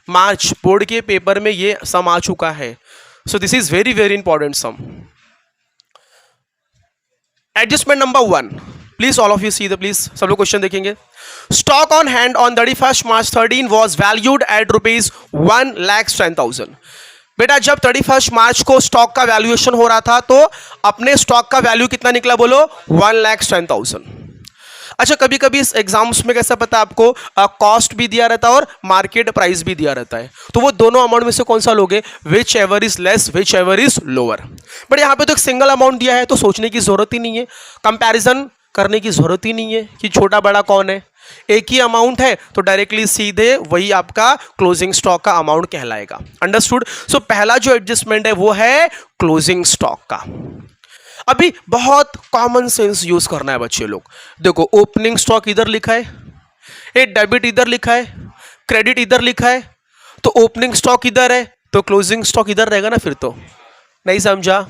Speaker 1: मार्च बोर्ड के पेपर में ये सम आ चुका है। So this is very very important sum. Adjustment number 1, please all of you see the, please सब लोग क्वेश्चन देखेंगे। Stock on hand on 31 March 13 was valued at ₹1,10,000। बेटा जब 31 मार्च को स्टॉक का वैल्यूएशन हो रहा था तो अपने स्टॉक का वैल्यू कितना निकला बोलो, 1,10,000। अच्छा कभी कभी इस एग्जाम्स में कैसा पता है आपको, कॉस्ट भी दिया रहता है और मार्केट प्राइस भी दिया रहता है, तो वो दोनों अमाउंट में से कौन सा लोगे, which ever is less, which ever is lower. But यहाँ पे तो एक सिंगल अमाउंट दिया है तो सोचने की जरूरत ही नहीं है, कंपैरिजन करने की जरूरत ही नहीं है कि छोटा बड़ा कौन है। एक ही अमाउंट है तो डायरेक्टली सीधे वही आपका क्लोजिंग स्टॉक का अमाउंट कहलाएगा। अंडरस्टूड। सो पहला जो एडजस्टमेंट है वो है क्लोजिंग स्टॉक का। अभी बहुत कॉमन सेंस यूज करना है बच्चे लोग। देखो ओपनिंग स्टॉक इधर लिखा है, एक डेबिट इधर लिखा है, क्रेडिट इधर लिखा है, तो ओपनिंग स्टॉक इधर है तो क्लोजिंग स्टॉक इधर रहेगा ना। फिर तो नहीं समझा?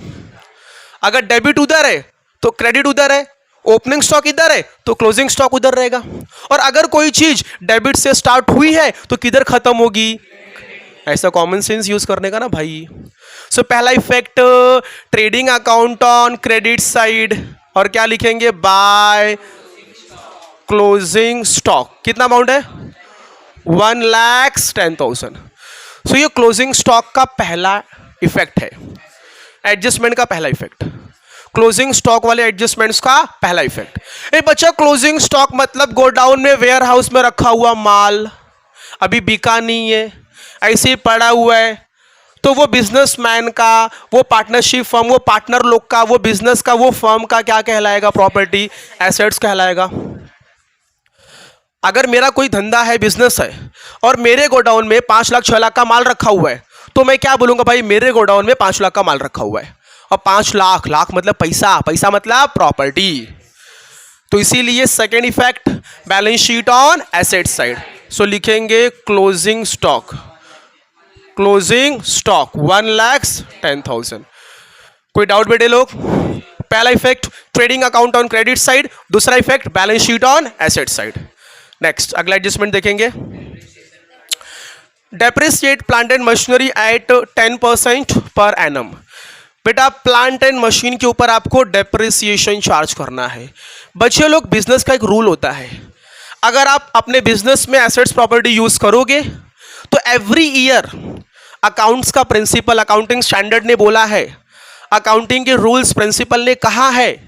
Speaker 1: अगर डेबिट उधर है तो क्रेडिट उधर है, ओपनिंग स्टॉक इधर है तो क्लोजिंग स्टॉक उधर रहेगा। और अगर कोई चीज डेबिट से स्टार्ट हुई है तो किधर खत्म होगी? ऐसा कॉमन सेंस यूज करने का ना भाई। सो पहला effect trading account on credit side, और क्या लिखेंगे? By closing stock. कितना अमाउंट है? 1,10,000। सो ये क्लोजिंग स्टॉक का पहला इफेक्ट है, एडजस्टमेंट का पहला इफेक्ट, क्लोजिंग स्टॉक वाले एडजस्टमेंट्स का पहला इफेक्ट। ए बच्चा क्लोजिंग स्टॉक मतलब गोडाउन में वेयर हाउस में रखा हुआ माल अभी बिका नहीं है, ऐसे ही पड़ा हुआ है, तो वो बिजनेसमैन का, वो पार्टनरशिप फर्म, वो पार्टनर लोग का, वो बिजनेस का, वो फर्म का क्या कहलाएगा? प्रॉपर्टी, एसेट्स कहलाएगा। अगर मेरा कोई धंधा है, बिजनेस है, और मेरे गोडाउन में 5 लाख 6 लाख का माल रखा हुआ है, तो मैं क्या बोलूंगा? भाई मेरे गोडाउन में 5 लाख का माल रखा हुआ है। और 5 लाख, लाख मतलब पैसा, पैसा मतलब प्रॉपर्टी। तो इसीलिए second effect balance sheet on asset side. So लिखेंगे क्लोजिंग स्टॉक, क्लोजिंग स्टॉक 1,10,000। कोई डाउट बेटे लोग? पहला effect trading account on credit side, दूसरा effect balance sheet on asset side. Next अगला एडजस्टमेंट देखेंगे, depreciate plant and machinery at 10% per annum. बेटा plant and machine के ऊपर आपको डेप्रिसिएशन चार्ज करना है। बच्चे लोग बिजनेस का एक रूल होता है, अगर आप अपने बिजनेस में एसेट्स प्रॉपर्टी यूज करोगे तो एवरी ईयर अकाउंट्स का प्रिंसिपल, अकाउंटिंग स्टैंडर्ड ने बोला है, अकाउंटिंग के रूल्स प्रिंसिपल ने कहा है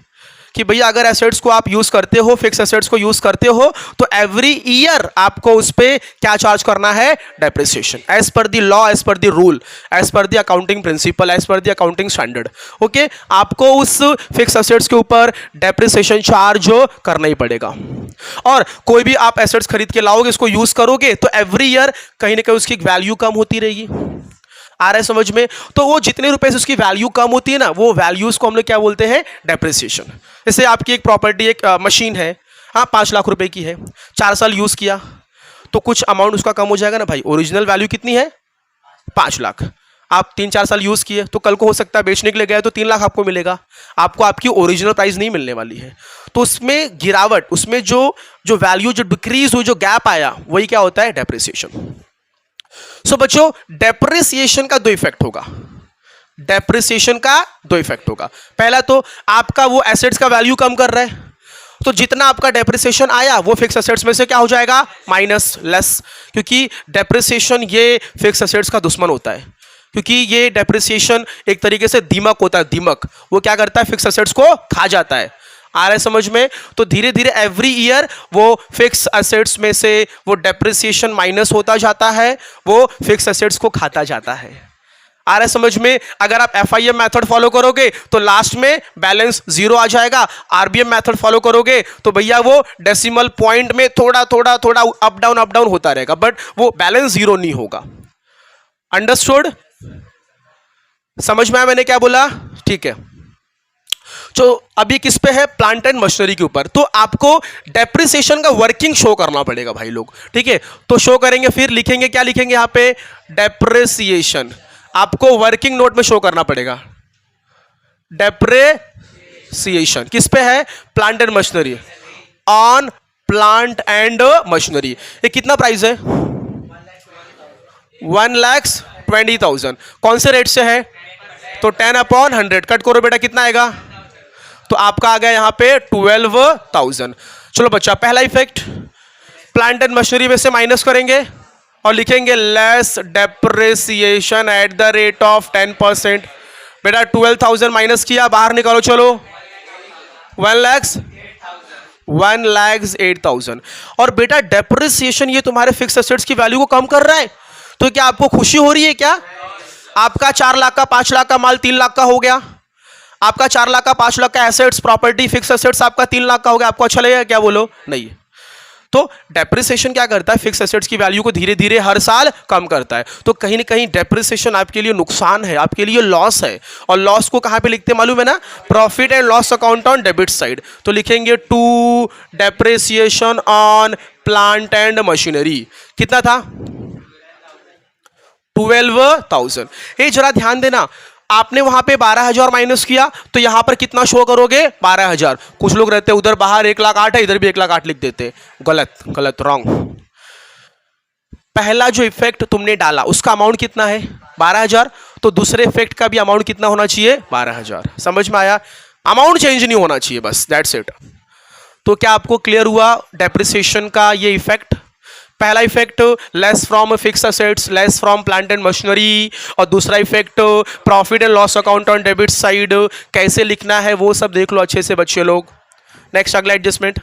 Speaker 1: कि भैया अगर एसेट्स को आप यूज करते हो, फिक्स एसेट्स को यूज करते हो, तो एवरी ईयर आपको उस पर क्या चार्ज करना है? Depreciation, as per the law, as per the rule, as per the accounting principle, as per the accounting standard. Okay, आपको उस फिक्स एसेट्स के ऊपर डेप्रिसिएशन चार्ज करना ही पड़ेगा। और कोई भी आप एसेट्स खरीद के लाओगे, इसको यूज करोगे, तो एवरी ईयर कहीं ना कहीं उसकी वैल्यू कम होती रहेगी। आ रहा है समझ में? तो वो जितने रुपए से उसकी वैल्यू कम होती है ना, वो वैल्यूज को हम लोग क्या बोलते हैं? डेप्रिसिएशन। जैसे आपकी एक प्रॉपर्टी, एक मशीन है, हाँ 5 लाख रुपए की है, 4 साल यूज किया, तो कुछ अमाउंट उसका कम हो जाएगा ना भाई। ओरिजिनल वैल्यू कितनी है? 5 लाख। आप 3-4 साल यूज किए, तो कल को हो सकता है बेचने के लिए गए तो 3 लाख आपको मिलेगा, आपको आपकी ओरिजिनल प्राइस नहीं मिलने वाली है। तो उसमें गिरावट, उसमें जो वैल्यू जो डिक्रीज हुई, जो गैप आया, वही क्या होता है? डेप्रिसिएशन। सो बच्चों डेप्रिसिएशन का 2 इफेक्ट होगा, डेप्रिसिएशन का 2 इफेक्ट होगा। पहला तो आपका वो एसेट्स का वैल्यू कम कर रहा है, तो जितना आपका डेप्रिसिएशन आया वो फिक्स एसेट्स में से क्या हो जाएगा? Minus, less. क्योंकि डेप्रिसिएशन ये फिक्स एसेट्स का दुश्मन होता है, क्योंकि ये डेप्रिसिएशन एक तरीके से दीमक होता है, दीमक। वो क्या करता है? फिक्स एसेट्स को खा जाता है। आ रहा है समझ में? तो धीरे धीरे एवरी ईयर वो फिक्स एसेट्स में से वो डेप्रिसिएशन माइनस होता जाता है, वो फिक्स एसेट्स को खाता जाता है। आ रहा है समझ में? अगर आप FIM मेथड फॉलो करोगे तो लास्ट में बैलेंस 0 आ जाएगा। RBM मेथड फॉलो करोगे तो भैया वो डेसिमल पॉइंट में थोड़ा थोड़ा थोड़ा अप डाउन होता रहेगा, बट वो बैलेंस 0 नहीं होगा। अंडरस्टूड? समझ में आया मैंने क्या बोला? ठीक है। तो अभी किस पे है? प्लांट एंड मशीनरी के ऊपर। तो आपको डेप्रिसिएशन का वर्किंग शो करना पड़ेगा भाई लोग, ठीक है? तो शो करेंगे, फिर लिखेंगे, क्या लिखेंगे यहां पे? डेप्रिसिएशन। आपको वर्किंग नोट में शो करना पड़ेगा। डेप्रिसिएशन किस पे है? Plant and machinery. On plant and machinery. ये कितना प्राइस है? 1,20,000। कौन से रेट से है? तो 10/100 कट करो बेटा, कितना आएगा? तो आपका आ गया यहां पे 12,000। चलो बच्चा, पहला इफेक्ट प्लांट एंड मशीनरी में से माइनस करेंगे और लिखेंगे less depreciation at the rate of 10%। बेटा 12,000 माइनस किया, बाहर निकालो, चलो 1,08,000। और बेटा डेप्रिसिएशन ये तुम्हारे फिक्स एसेट्स की वैल्यू को कम कर रहा है, तो क्या आपको खुशी हो रही है क्या? आपका 4 लाख का 5 लाख का माल 3 लाख का हो गया, आपका 4 लाख का 5 लाख का एसेट्स प्रॉपर्टी फिक्स एसेट्स आपका 3 लाख का हो गया, आपको अच्छा लगेगा क्या? बोलो नहीं। तो डेप्रिसिएशन क्या करता है, फिक्स एसेट्स की वैल्यू को धीरे धीरे हर साल कम करता है। तो कहीं ना कहीं डेप्रिसिएशन आपके लिए नुकसान है, आपके लिए लॉस है। और लॉस को कहां पे लिखते हैं मालूम है ना, profit and loss account on debit side. तो लिखेंगे to depreciation on plant and machinery. कितना था, 12,000। ये जरा ध्यान देना, आपने वहां पे 12,000 माइनस किया तो यहां पर कितना शो करोगे, 12,000। कुछ लोग रहते हैं उधर बाहर 1,08,000 है, इधर भी 1,08,000 लिख देते, गलत गलत, रॉन्ग। पहला जो इफेक्ट तुमने डाला उसका अमाउंट कितना है, 12,000, तो दूसरे इफेक्ट का भी अमाउंट कितना होना चाहिए, 12,000। समझ में आया, अमाउंट चेंज नहीं होना चाहिए, बस दैट्स इट। तो क्या आपको क्लियर हुआ डेप्रिसिएशन का ये इफेक्ट। पहला effect less from fix assets, less from plant and machinery, और दूसरा effect profit and loss account on debit side. कैसे लिखना है वो सब देख लो अच्छे से बच्चे लोग। नेक्स्ट अगला adjustment,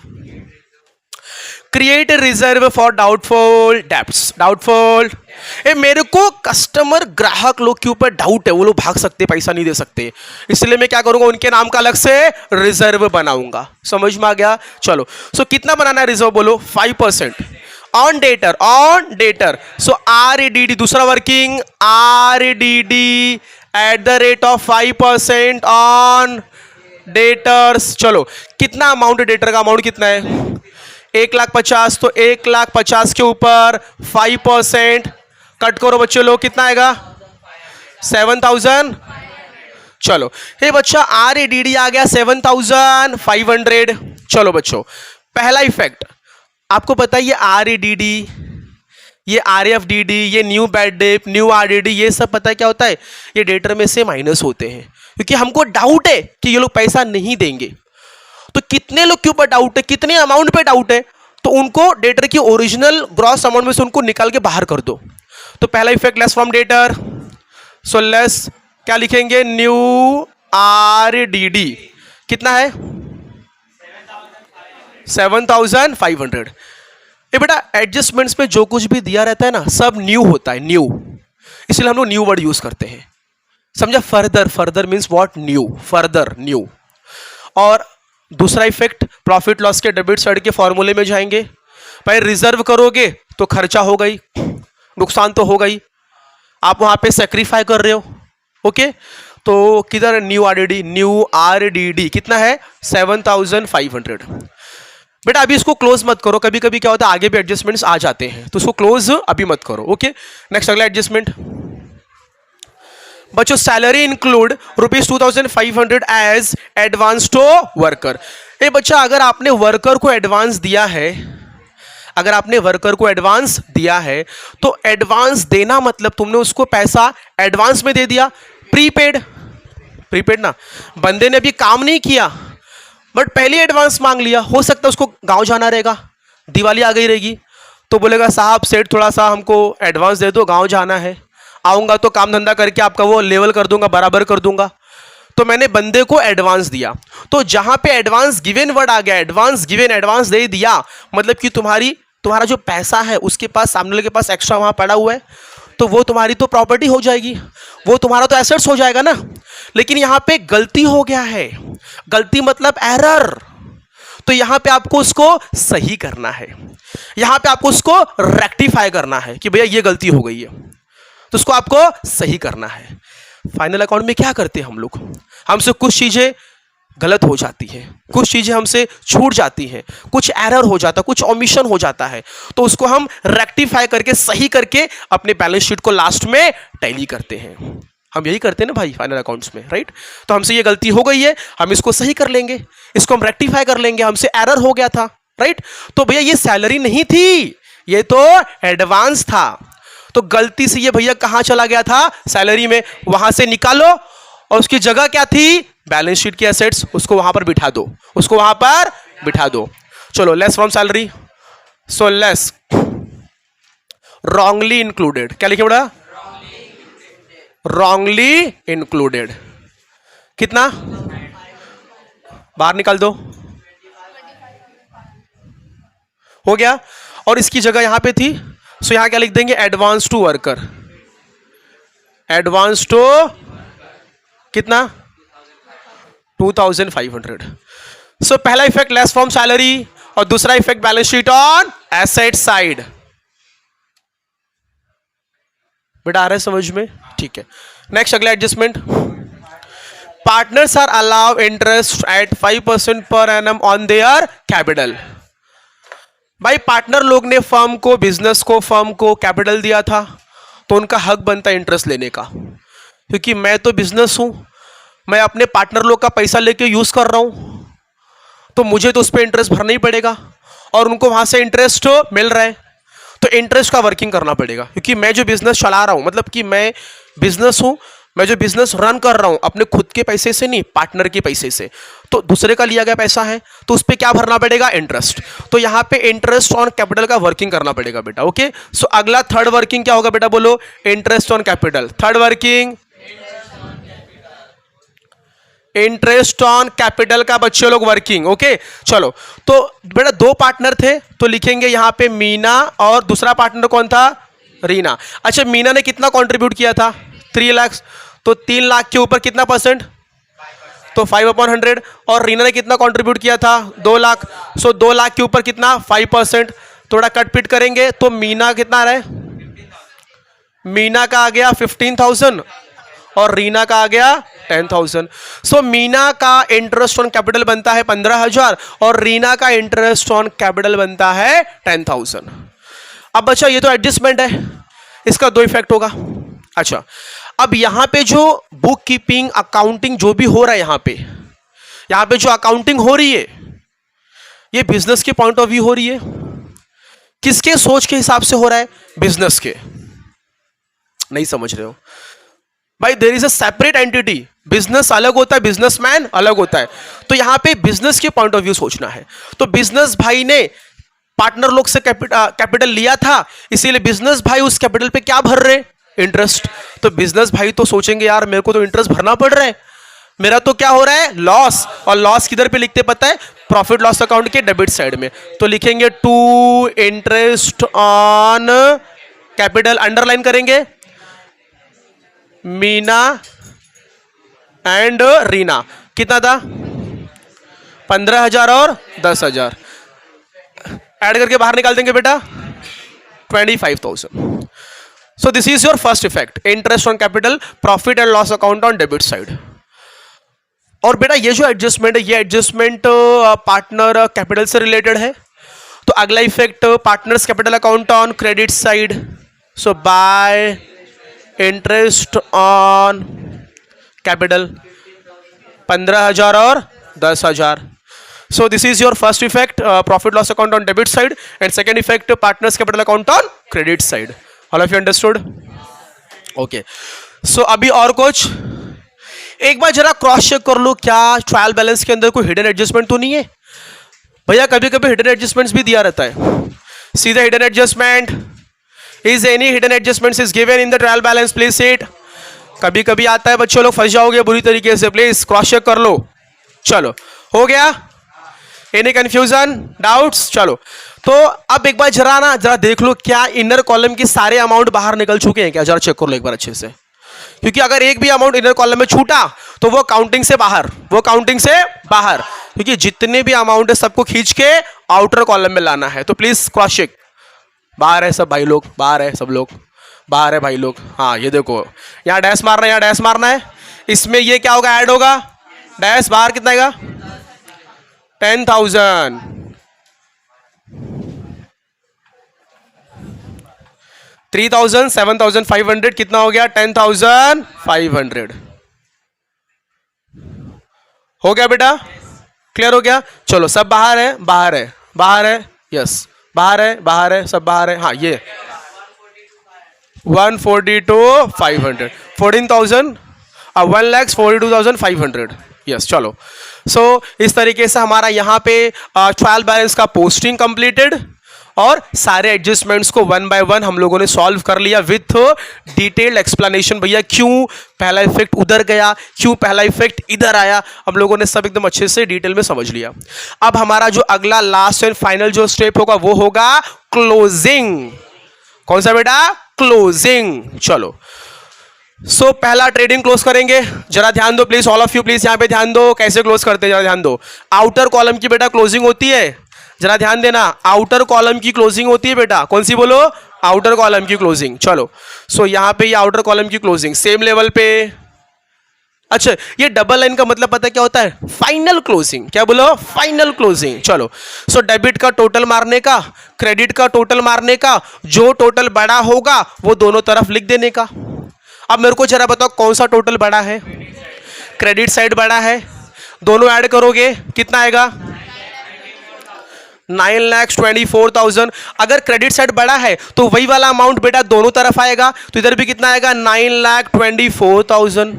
Speaker 1: create reserve for doubtful debts. Doubtful, मेरे को कस्टमर ग्राहक लोग के ऊपर डाउट है, वो लोग भाग सकते, पैसा नहीं दे सकते, इसलिए मैं क्या करूंगा, उनके नाम का अलग से रिजर्व बनाऊंगा। समझ में आ गया, चलो। सो कितना बनाना है रिजर्व, बोलो 5% on debtor, on debtor. So RDD, दूसरा working RDD at the rate of 5% on debtors. चलो कितना अमाउंट है, डेटर का अमाउंट कितना है, 1,50,000। तो 1,50,000 के ऊपर 5% कट करो बच्चे लोग, कितना आएगा, 7,000। चलो हे बच्चा RDD आ गया 7,500। चलो बच्चों, पहला इफेक्ट आपको पता है, ये RDD, ये RFDD, ये new bad debt, new RDD, ये सब पता है क्या होता है, ये डेटर में से माइनस होते हैं, क्योंकि हमको डाउट है कि ये लोग पैसा नहीं देंगे। तो कितने लोग के ऊपर डाउट है, कितने अमाउंट पे डाउट है, तो उनको डेटर की ओरिजिनल ग्रॉस अमाउंट में से उनको निकाल के बाहर कर दो। तो पहला effect less from debtor, so less क्या लिखेंगे, न्यू RDD कितना है, 7,500। ये बेटा एडजस्टमेंट्स में जो कुछ भी दिया रहता है ना, सब न्यू होता है, न्यू, इसलिए हम लोग न्यू वर्ड यूज करते हैं, समझा। Further, further means what, new, further new. और दूसरा इफेक्ट प्रॉफिट लॉस के डेबिट साइड के फॉर्मूले में जाएंगे। भाई रिजर्व करोगे तो खर्चा हो गई, नुकसान तो हो गई, आप वहां पे सेक्रीफाई कर रहे हो, ओके। तो किधर न्यू RDD, न्यू RDD कितना है, 7,500। बेटा अभी इसको क्लोज मत करो, कभी कभी क्या होता है आगे भी एडजस्टमेंट्स आ जाते हैं, तो इसको क्लोज अभी मत करो, ओके। नेक्स्ट अगला एडजस्टमेंट बच्चों, salary include ₹2,500 as advance to worker. ए बच्चा, अगर आपने वर्कर को एडवांस दिया है, अगर आपने वर्कर को एडवांस दिया है, तो एडवांस देना मतलब तुमने उसको पैसा एडवांस में दे दिया, प्रीपेड, प्रीपेड ना, बंदे ने अभी काम नहीं किया बट पहले एडवांस मांग लिया, हो सकता है उसको गांव जाना रहेगा, दिवाली आ गई रहेगी, तो बोलेगा साहब सेठ थोड़ा सा हमको एडवांस दे दो, गांव जाना है, आऊंगा तो काम धंधा करके आपका वो लेवल कर दूंगा, बराबर कर दूंगा। तो मैंने बंदे को एडवांस दिया, तो जहां पे एडवांस गिवन वर्ड आ गया, एडवांस गिवन, एडवांस दे दिया, मतलब कि तुम्हारा जो पैसा है उसके पास, सामने वाले के पास एक्स्ट्रा वहां पड़ा हुआ है, तो वो तुम्हारी तो प्रॉपर्टी हो जाएगी, वो तुम्हारा तो एसेट्स हो जाएगा ना। लेकिन यहां पे गलती हो गया है, गलती मतलब एरर, तो यहां पे आपको उसको सही करना है, यहां पे आपको उसको रेक्टिफाई करना है कि भैया ये गलती हो गई है, तो उसको आपको सही करना है। फाइनल अकाउंट में क्या करते हैं हम लोग, हमसे कुछ चीजें गलत हो जाती है, कुछ चीजें हमसे छूट जाती हैं, कुछ एरर हो जाता है, कुछ ओमिशन हो जाता है, तो उसको हम रेक्टिफाई करके, सही करके अपने बैलेंस शीट को लास्ट में टैली करते हैं। हम यही करते हैं ना भाई फाइनल अकाउंट्स में, राइट। तो हमसे ये गलती हो गई है, हम इसको सही कर लेंगे, इसको हम रेक्टिफाई कर लेंगे, हमसे एरर हो गया था, राइट। तो भैया ये सैलरी नहीं थी, ये तो एडवांस था, तो गलती से ये भैया कहां चला गया था, सैलरी में, वहां से निकालो और उसकी जगह क्या थी, बैलेंस शीट की एसेट्स, उसको वहां पर बिठा दो, उसको वहां पर बिठा दो। चलो less from salary, so less wrongly included, क्या लिखे बड़ा, रॉन्गली इंक्लूडेड, कितना, बाहर निकाल दो, हो गया। और इसकी जगह यहां पे थी, सो यहां क्या लिख देंगे, advance to worker, advance to कितना, 2,500। सो पहला इफेक्ट लेस फ्रॉम सैलरी, और दूसरा effect balance sheet on asset side. बेटा आ रहा है समझ में? ठीक है, नेक्स्ट अगला adjustment. Partners are allow interest at 5% per annum on their capital. भाई पार्टनर लोग ने फर्म को, बिजनेस को, फर्म को कैपिटल दिया था, तो उनका हक बनता है इंटरेस्ट लेने का, क्योंकि मैं तो बिजनेस हूं, मैं अपने पार्टनर लोग का पैसा लेके यूज कर रहा हूं, तो मुझे तो उस पर इंटरेस्ट भरना ही पड़ेगा, और उनको वहां से इंटरेस्ट मिल रहा है, तो इंटरेस्ट का वर्किंग करना पड़ेगा। क्योंकि मैं जो बिजनेस चला रहा हूं, मतलब कि मैं बिजनेस हूं, मैं जो बिजनेस रन कर रहा हूं अपने खुद के पैसे से नहीं, पार्टनर के पैसे से, तो दूसरे का लिया गया पैसा है, तो उस पर क्या भरना पड़ेगा? इंटरेस्ट। तो यहां पे इंटरेस्ट ऑन कैपिटल का वर्किंग करना पड़ेगा बेटा। ओके, सो अगला थर्ड वर्किंग क्या होगा बेटा? बोलो, interest on capital. Third working interest on capital का बच्चे लोग वर्किंग। ओके चलो, तो बेटा दो पार्टनर थे, तो लिखेंगे यहां पे मीना, और दूसरा पार्टनर कौन था? रीना। अच्छा, मीना ने कितना कंट्रीब्यूट किया था? 3 लाख। तो 3 लाख के ऊपर कितना परसेंट? तो 5/100। और रीना ने कितना कंट्रीब्यूट किया था? 2 लाख। सो 2 लाख के ऊपर कितना? 5%। थोड़ा कटपिट करेंगे तो मीना कितना आ रहा है? मीना का आ गया 15,000 और रीना का आ गया 10,000। सो मीना का इंटरेस्ट ऑन कैपिटल बनता है 15,000 और रीना का इंटरेस्ट ऑन कैपिटल बनता है 10,000। अब बच्चा ये तो एडजस्टमेंट है, इसका 2 इफेक्ट होगा। अच्छा, अब यहां पे जो बुक कीपिंग, अकाउंटिंग जो भी हो रहा है, यहां पे जो अकाउंटिंग हो रही है, ये बिजनेस के पॉइंट ऑफ व्यू हो रही है। किसके सोच के हिसाब से हो रहा है? बिजनेस के। नहीं समझ रहे हो भाई? There is a separate entity. Business अलग होता है, बिजनेसमैन अलग होता है। तो यहां पे बिजनेस के पॉइंट ऑफ व्यू सोचना है। तो बिजनेस भाई ने पार्टनर लोग से कैपिटल लिया था, इसीलिए बिजनेस भाई उस कैपिटल पे क्या भर रहे? इंटरेस्ट। तो बिजनेस भाई तो सोचेंगे यार मेरे को तो इंटरेस्ट भरना पड़ रहा है, मेरा तो क्या हो रहा है? लॉस। और लॉस किधर पे लिखते पता है? प्रॉफिट लॉस अकाउंट के डेबिट साइड में। तो लिखेंगे to interest on capital, underline करेंगे मीना एंड रीना। कितना था? 15,000 और 10,000 ऐड करके बाहर निकाल देंगे बेटा, 25,000। So this is your first effect, interest on capital, profit and loss account on debit side। और बेटा ये जो एडजस्टमेंट है, ये एडजस्टमेंट पार्टनर कैपिटल से रिलेटेड है। तो अगला effect partners capital account on credit side. So bye interest on capital 15,000 और 10,000। So this is your first effect, profit loss account on debit side, and second effect, partners capital account on credit side. All of you understood? Okay. So अभी और कुछ एक बार जरा cross check कर लो, क्या trial balance के अंदर कोई हिडन एडजस्टमेंट तो नहीं है? भैया कभी कभी हिडन एडजस्टमेंट्स भी दिया रहता है। सीधा hidden adjustment, is any hidden adjustments is given in the trial balance, please seat. कभी कभी आता है, बच्चों लोग फंस जाओगे बुरी तरीके से, प्लीज क्रॉस चेक कर लो। चलो हो गया? Any confusion, doubts? चलो तो अब एक बार जरा देख लो, क्या इनर कॉलम के सारे अमाउंट बाहर निकल चुके हैं क्या? जरा चेक कर लो एक बार अच्छे से, क्योंकि अगर एक भी अमाउंट इनर कॉलम में छूटा तो वो काउंटिंग से बाहर, क्योंकि जितने भी अमाउंट है सबको खींच के आउटर कॉलम में लाना है। तो प्लीज क्रॉस चेक। बाहर है सब भाई लोग, बाहर है सब लोग, बाहर है भाई लोग। हाँ ये देखो, यहाँ डैश मारना है, यहाँ डैश मारना है, इसमें ये क्या होगा? ऐड होगा डैश। बाहर कितना आएगा? 10,000। 3,000, 7,500, कितना हो गया? 10,500 हो गया बेटा? क्लियर हो गया? चलो सब बाहर है, बाहर है, बाहर है, यस बाहर है, बाहर है, सब बाहर है। हाँ ये 142,500, 14,000, 1,42,500, यस। चलो सो इस तरीके से हमारा यहाँ पे ट्रायल बैलेंस का पोस्टिंग कंप्लीटेड और सारे एडजस्टमेंट्स को 1 बाय 1 हम लोगों ने सॉल्व कर लिया विथ डिटेल्ड एक्सप्लेनेशन। भैया क्यों पहला इफेक्ट उधर गया, क्यों पहला इफेक्ट इधर आया, हम लोगों ने सब एकदम अच्छे से डिटेल में समझ लिया। अब हमारा जो अगला लास्ट एंड फाइनल जो स्टेप होगा वो होगा क्लोजिंग। कौन सा बेटा? क्लोजिंग। चलो सो पहला ट्रेडिंग क्लोज करेंगे। जरा ध्यान दो please, all of you please यहाँ पे ध्यान दो, कैसे क्लोज करते हैं जरा ध्यान दो। आउटर कॉलम की बेटा क्लोजिंग होती है, जरा ध्यान देना, आउटर कॉलम की क्लोजिंग होती है बेटा, कौन सी बोलो, आउटर कॉलम की क्लोजिंग। चलो सो यहां पे ये आउटर कॉलम की क्लोजिंग सेम लेवल पे। अच्छा, ये डबल लाइन का मतलब पता है क्या होता है, फाइनल क्लोजिंग। क्या बोलो, फाइनल क्लोजिंग। चलो सो डेबिट का टोटल मारने का, क्रेडिट का टोटल मारने का, जो टोटल बड़ा होगा वो दोनों तरफ लिख देने का। अब मेरे को जरा बताओ कौन सा टोटल बड़ा है, क्रेडिट साइड बड़ा है, दोनों ऐड करोगे कितना आएगा, 9,24,000। अगर क्रेडिट साइड बड़ा है तो वही वाला अमाउंट बेटा दोनों तरफ आएगा, तो इधर भी कितना आएगा, 9,24,000,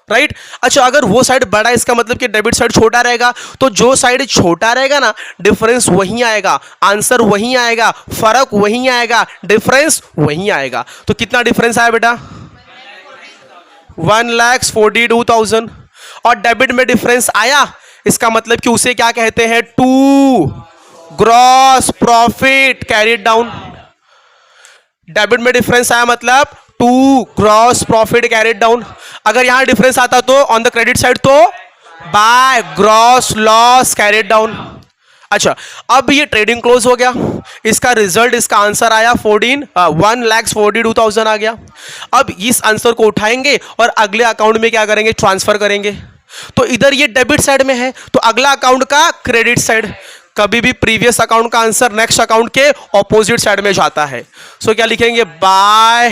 Speaker 1: राइट। अच्छा, अगर वो साइड बड़ा है इसका मतलब कि डेबिट साइड छोटा रहेगा, तो जो साइड छोटा रहेगा ना डिफरेंस वहीं आएगा, आंसर वहीं आएगा, फर्क वहीं आएगा, डिफरेंस वहीं आएगा। तो कितना डिफरेंस आया बेटा, 1,42,000। और डेबिट में डिफरेंस आया इसका मतलब कि उसे क्या कहते हैं, to gross profit carried down. Debit में डिफरेंस आया मतलब to gross profit carried down. अगर यहां डिफरेंस आता तो ऑन द क्रेडिट साइड तो by gross loss carried down. अच्छा, अब ये ट्रेडिंग क्लोज हो गया, इसका रिजल्ट, इसका आंसर आया 1,42,000 आ गया। अब इस आंसर को उठाएंगे और अगले अकाउंट में क्या करेंगे, ट्रांसफर करेंगे। तो इधर ये डेबिट साइड में है तो अगला अकाउंट का क्रेडिट साइड। कभी भी प्रीवियस अकाउंट का आंसर नेक्स्ट अकाउंट के ऑपोजिट साइड में जाता है। सो क्या लिखेंगे, by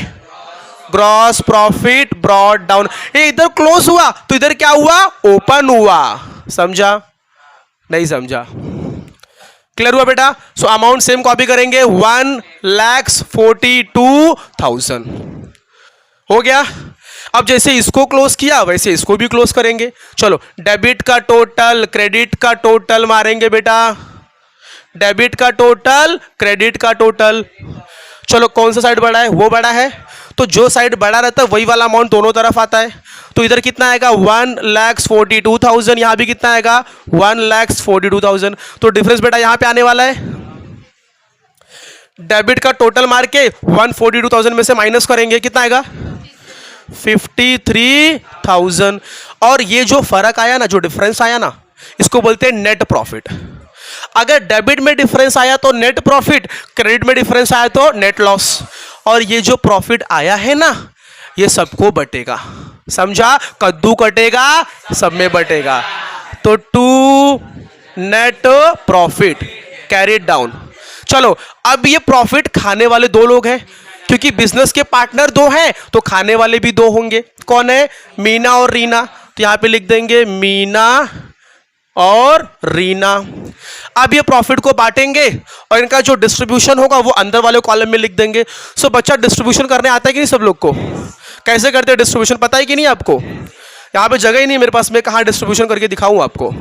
Speaker 1: gross profit brought down. ये इधर क्लोज हुआ तो इधर क्या हुआ, ओपन हुआ। समझा, नहीं समझा, क्लियर हुआ बेटा। सो अमाउंट सेम कॉपी करेंगे, 1,42,000 हो गया। अब जैसे इसको क्लोज किया वैसे इसको भी क्लोज करेंगे। चलो डेबिट का टोटल, क्रेडिट का टोटल मारेंगे बेटा, डेबिट का टोटल, क्रेडिट का टोटल। चलो कौन सा साइड बड़ा है, वो बड़ा है, तो जो साइड बड़ा रहता है वही वाला अमाउंट दोनों तरफ आता है। तो इधर कितना आएगा, 1,42,000, यहां भी कितना आएगा, 1,42,000। तो डिफरेंस बेटा यहां पे आने वाला है। डेबिट का टोटल मार के 142,000 में से माइनस करेंगे, कितना आएगा, 53,000। और ये जो फर्क आया ना, जो डिफरेंस आया ना, इसको बोलते हैं नेट प्रॉफिट। अगर डेबिट में डिफरेंस आया तो नेट प्रॉफिट, क्रेडिट में डिफरेंस आया तो नेट लॉस। और ये जो प्रॉफिट आया है ना, ये सबको बटेगा। समझा, कद्दू कटेगा सब में बटेगा। तो to net profit carried down. चलो अब ये प्रॉफिट खाने वाले दो लोग हैं, क्योंकि बिजनेस के पार्टनर दो हैं तो खाने वाले भी दो होंगे। कौन है, मीना और रीना। तो यहां पे लिख देंगे मीना और रीना। अब ये प्रॉफिट को बांटेंगे और इनका जो डिस्ट्रीब्यूशन होगा वो अंदर वाले कॉलम में लिख देंगे। सो बच्चा डिस्ट्रीब्यूशन करने आता है कि नहीं सब लोग को, कैसे करते हैं डिस्ट्रीब्यूशन पता है कि नहीं आपको। यहां पे जगह ही नहीं मेरे पास, मैं कहां डिस्ट्रीब्यूशन करके दिखाऊं आपको।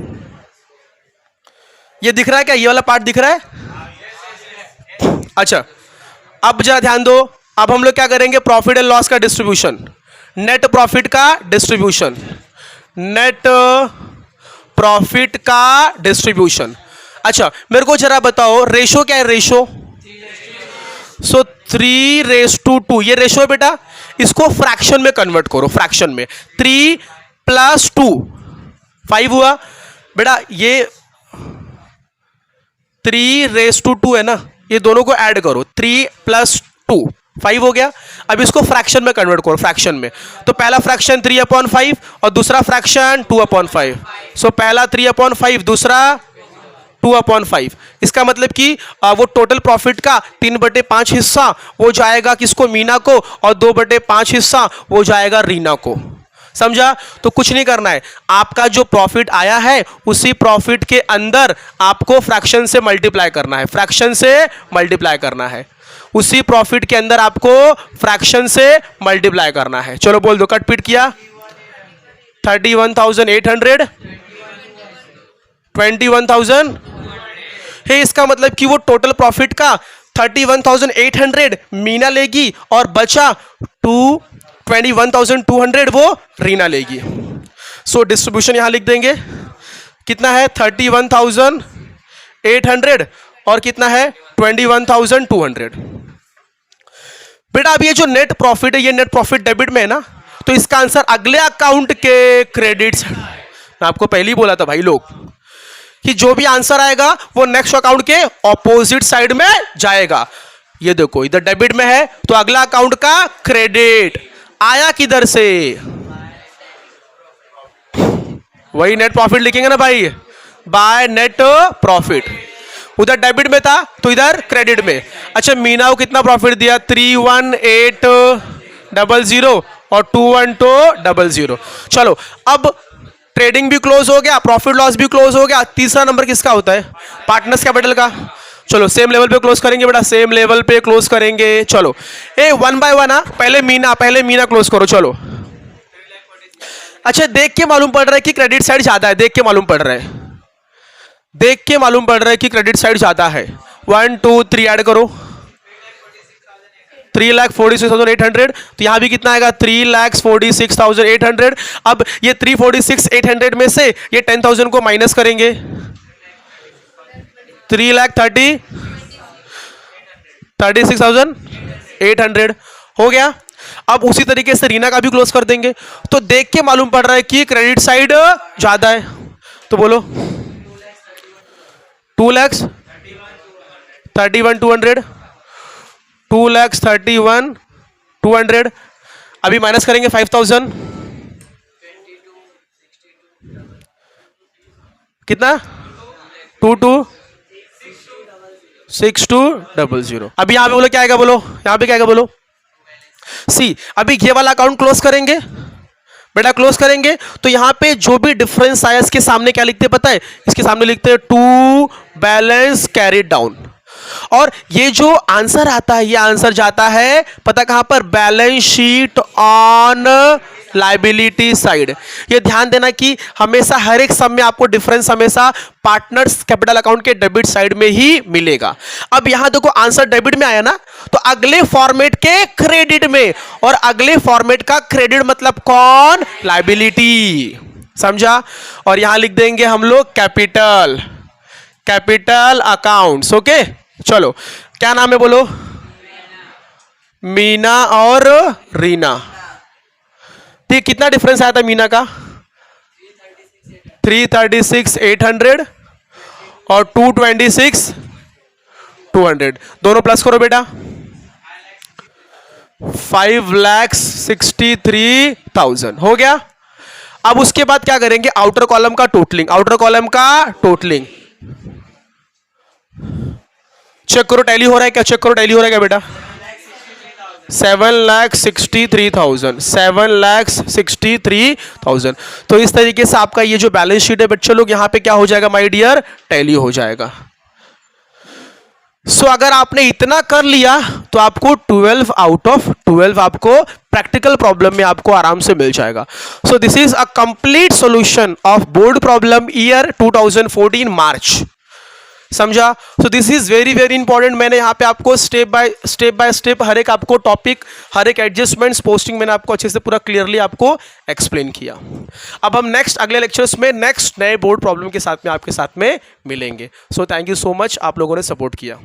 Speaker 1: ये दिख रहा है क्या, ये वाला पार्ट दिख रहा है। अच्छा अब जरा ध्यान दो, अब हम लोग क्या करेंगे, प्रॉफिट एंड लॉस का डिस्ट्रीब्यूशन, नेट प्रॉफिट का डिस्ट्रीब्यूशन, नेट प्रॉफिट का डिस्ट्रीब्यूशन। अच्छा मेरे को जरा बताओ रेशो क्या है, रेशो। सो 3:2, ये रेशो है बेटा। इसको फ्रैक्शन में कन्वर्ट करो, फ्रैक्शन में 3 + 2 5 हुआ बेटा। ये 3:2 है ना, ये दोनों को ऐड करो, 3 + 2 5 हो गया। अब इसको फ्रैक्शन में कन्वर्ट करो, फ्रैक्शन में। तो पहला फ्रैक्शन 3/5 और दूसरा फ्रैक्शन 2/5। सो पहला 3/5, दूसरा 2/5। इसका मतलब कि वो टोटल प्रॉफिट का 3/5 हिस्सा वो जाएगा किसको, मीना को, और 2/5 हिस्सा वो जाएगा रीना को। समझा। तो कुछ नहीं करना है, आपका जो प्रॉफिट आया है उसी प्रॉफिट के अंदर आपको फ्रैक्शन से मल्टीप्लाई करना है, फ्रैक्शन से मल्टीप्लाई करना है, उसी प्रॉफिट के अंदर आपको फ्रैक्शन से मल्टीप्लाई करना है। चलो बोल दो, कट पीट किया, 31,800, 21,000 है। इसका मतलब कि वो टोटल प्रॉफिट का 31,800 मीना लेगी और बचा 21,200 वो रीना लेगी। सो डिस्ट्रीब्यूशन यहां लिख देंगे, कितना है 31,800 और कितना है 21,200। बेटा अब ये जो नेट प्रॉफिट है, ये नेट प्रॉफिट डेबिट में है ना, तो इसका आंसर अगले अकाउंट के क्रेडिट। मैं आपको पहले ही बोला था भाई लोग, कि जो भी आंसर आएगा वो नेक्स्ट अकाउंट के ऑपोजिट साइड में जाएगा। ये देखो इधर डेबिट में है तो अगला अकाउंट का क्रेडिट आया किधर से, वही नेट प्रॉफिट लिखेंगे ना भाई, बाय नेट प्रॉफिट। उधर डेबिट में था तो इधर क्रेडिट में। अच्छा मीना को कितना प्रॉफिट दिया, 31800 और 21200। चलो अब ट्रेडिंग भी क्लोज हो गया, प्रॉफिट लॉस भी क्लोज हो गया। तीसरा नंबर किसका होता है, पार्टनर्स कैपिटल का। चलो सेम लेवल पे क्लोज करेंगे बेटा, सेम लेवल पे क्लोज करेंगे। चलो ए वन बाय वन, पहले मीना क्लोज करो। चलो अच्छा देख के मालूम पड़ रहा है कि क्रेडिट साइड ज्यादा है, देख के मालूम पड़ रहा है कि क्रेडिट साइड ज्यादा है। 1 2 3 ऐड करो, 3,46,800। तो यहां भी कितना आएगा, 3,46,800। अब ये 3,46,800 में से ये 10,000 को माइनस करेंगे, 3,36,800 हो गया। अब उसी तरीके से रीना का भी क्लोज कर देंगे। तो देख के मालूम पड़ रहा है कि क्रेडिट साइड ज्यादा है, तो बोलो 2,31,200, 2,31,200। अभी माइनस करेंगे 5,000, कितना 226200। अभी यहां पे बोलो क्या आएगा, बोलो यहां पे क्या आएगा, बोलो सी। अभी ये वाला अकाउंट क्लोज करेंगे बेटा, क्लोज करेंगे तो यहां पे जो भी डिफरेंस आया इसके सामने क्या लिखते हैं पता है, इसके सामने लिखते हैं टू बैलेंस कैरिड डाउन। और ये जो आंसर आता है ये आंसर जाता है पता कहां पर, balance sheet on liability side. ये ध्यान देना कि हमेशा हर एक सम में आपको डिफरेंस हमेशा पार्टनर्स कैपिटल अकाउंट के डेबिट साइड में ही मिलेगा। अब यहां देखो आंसर डेबिट में आया ना, तो अगले फॉर्मेट के क्रेडिट में, और अगले फॉर्मेट का क्रेडिट मतलब कौन, लाइबिलिटी, समझा। और यहां लिख देंगे हम लोग कैपिटल अकाउंट्स। ओके चलो क्या नाम है बोलो, मीना और रीना। ठीक कितना डिफरेंस आया था मीना का, 336,800 और 226,200। दोनों प्लस करो बेटा, 5,63,000 हो गया। अब उसके बाद क्या करेंगे, आउटर कॉलम का टोटलिंग चेक करो, टैली हो रहा है क्या, चेक करो टैली हो रहा है क्या बेटा। 7,63,000। तो इस तरीके से आपका ये जो बैलेंस शीट है बच्चे लोग यहां पे क्या हो जाएगा माय डियर, टैली हो जाएगा। सो अगर आपने इतना कर लिया तो आपको 12 आउट ऑफ 12 आपको प्रैक्टिकल प्रॉब्लम में आपको आराम से मिल जाएगा। सो this is a complete solution of board problem year 2014 मार्च, समझा। सो this is very very important. मैंने यहाँ पे आपको स्टेप बाय स्टेप हर एक आपको टॉपिक, हर एक एडजस्टमेंट्स, पोस्टिंग मैंने आपको अच्छे से पूरा क्लियरली आपको एक्सप्लेन किया। अब हम नेक्स्ट अगले लेक्चर्स में नेक्स्ट नए बोर्ड प्रॉब्लम के साथ में आपके साथ में मिलेंगे। So thank you so much, आप लोगों ने सपोर्ट किया।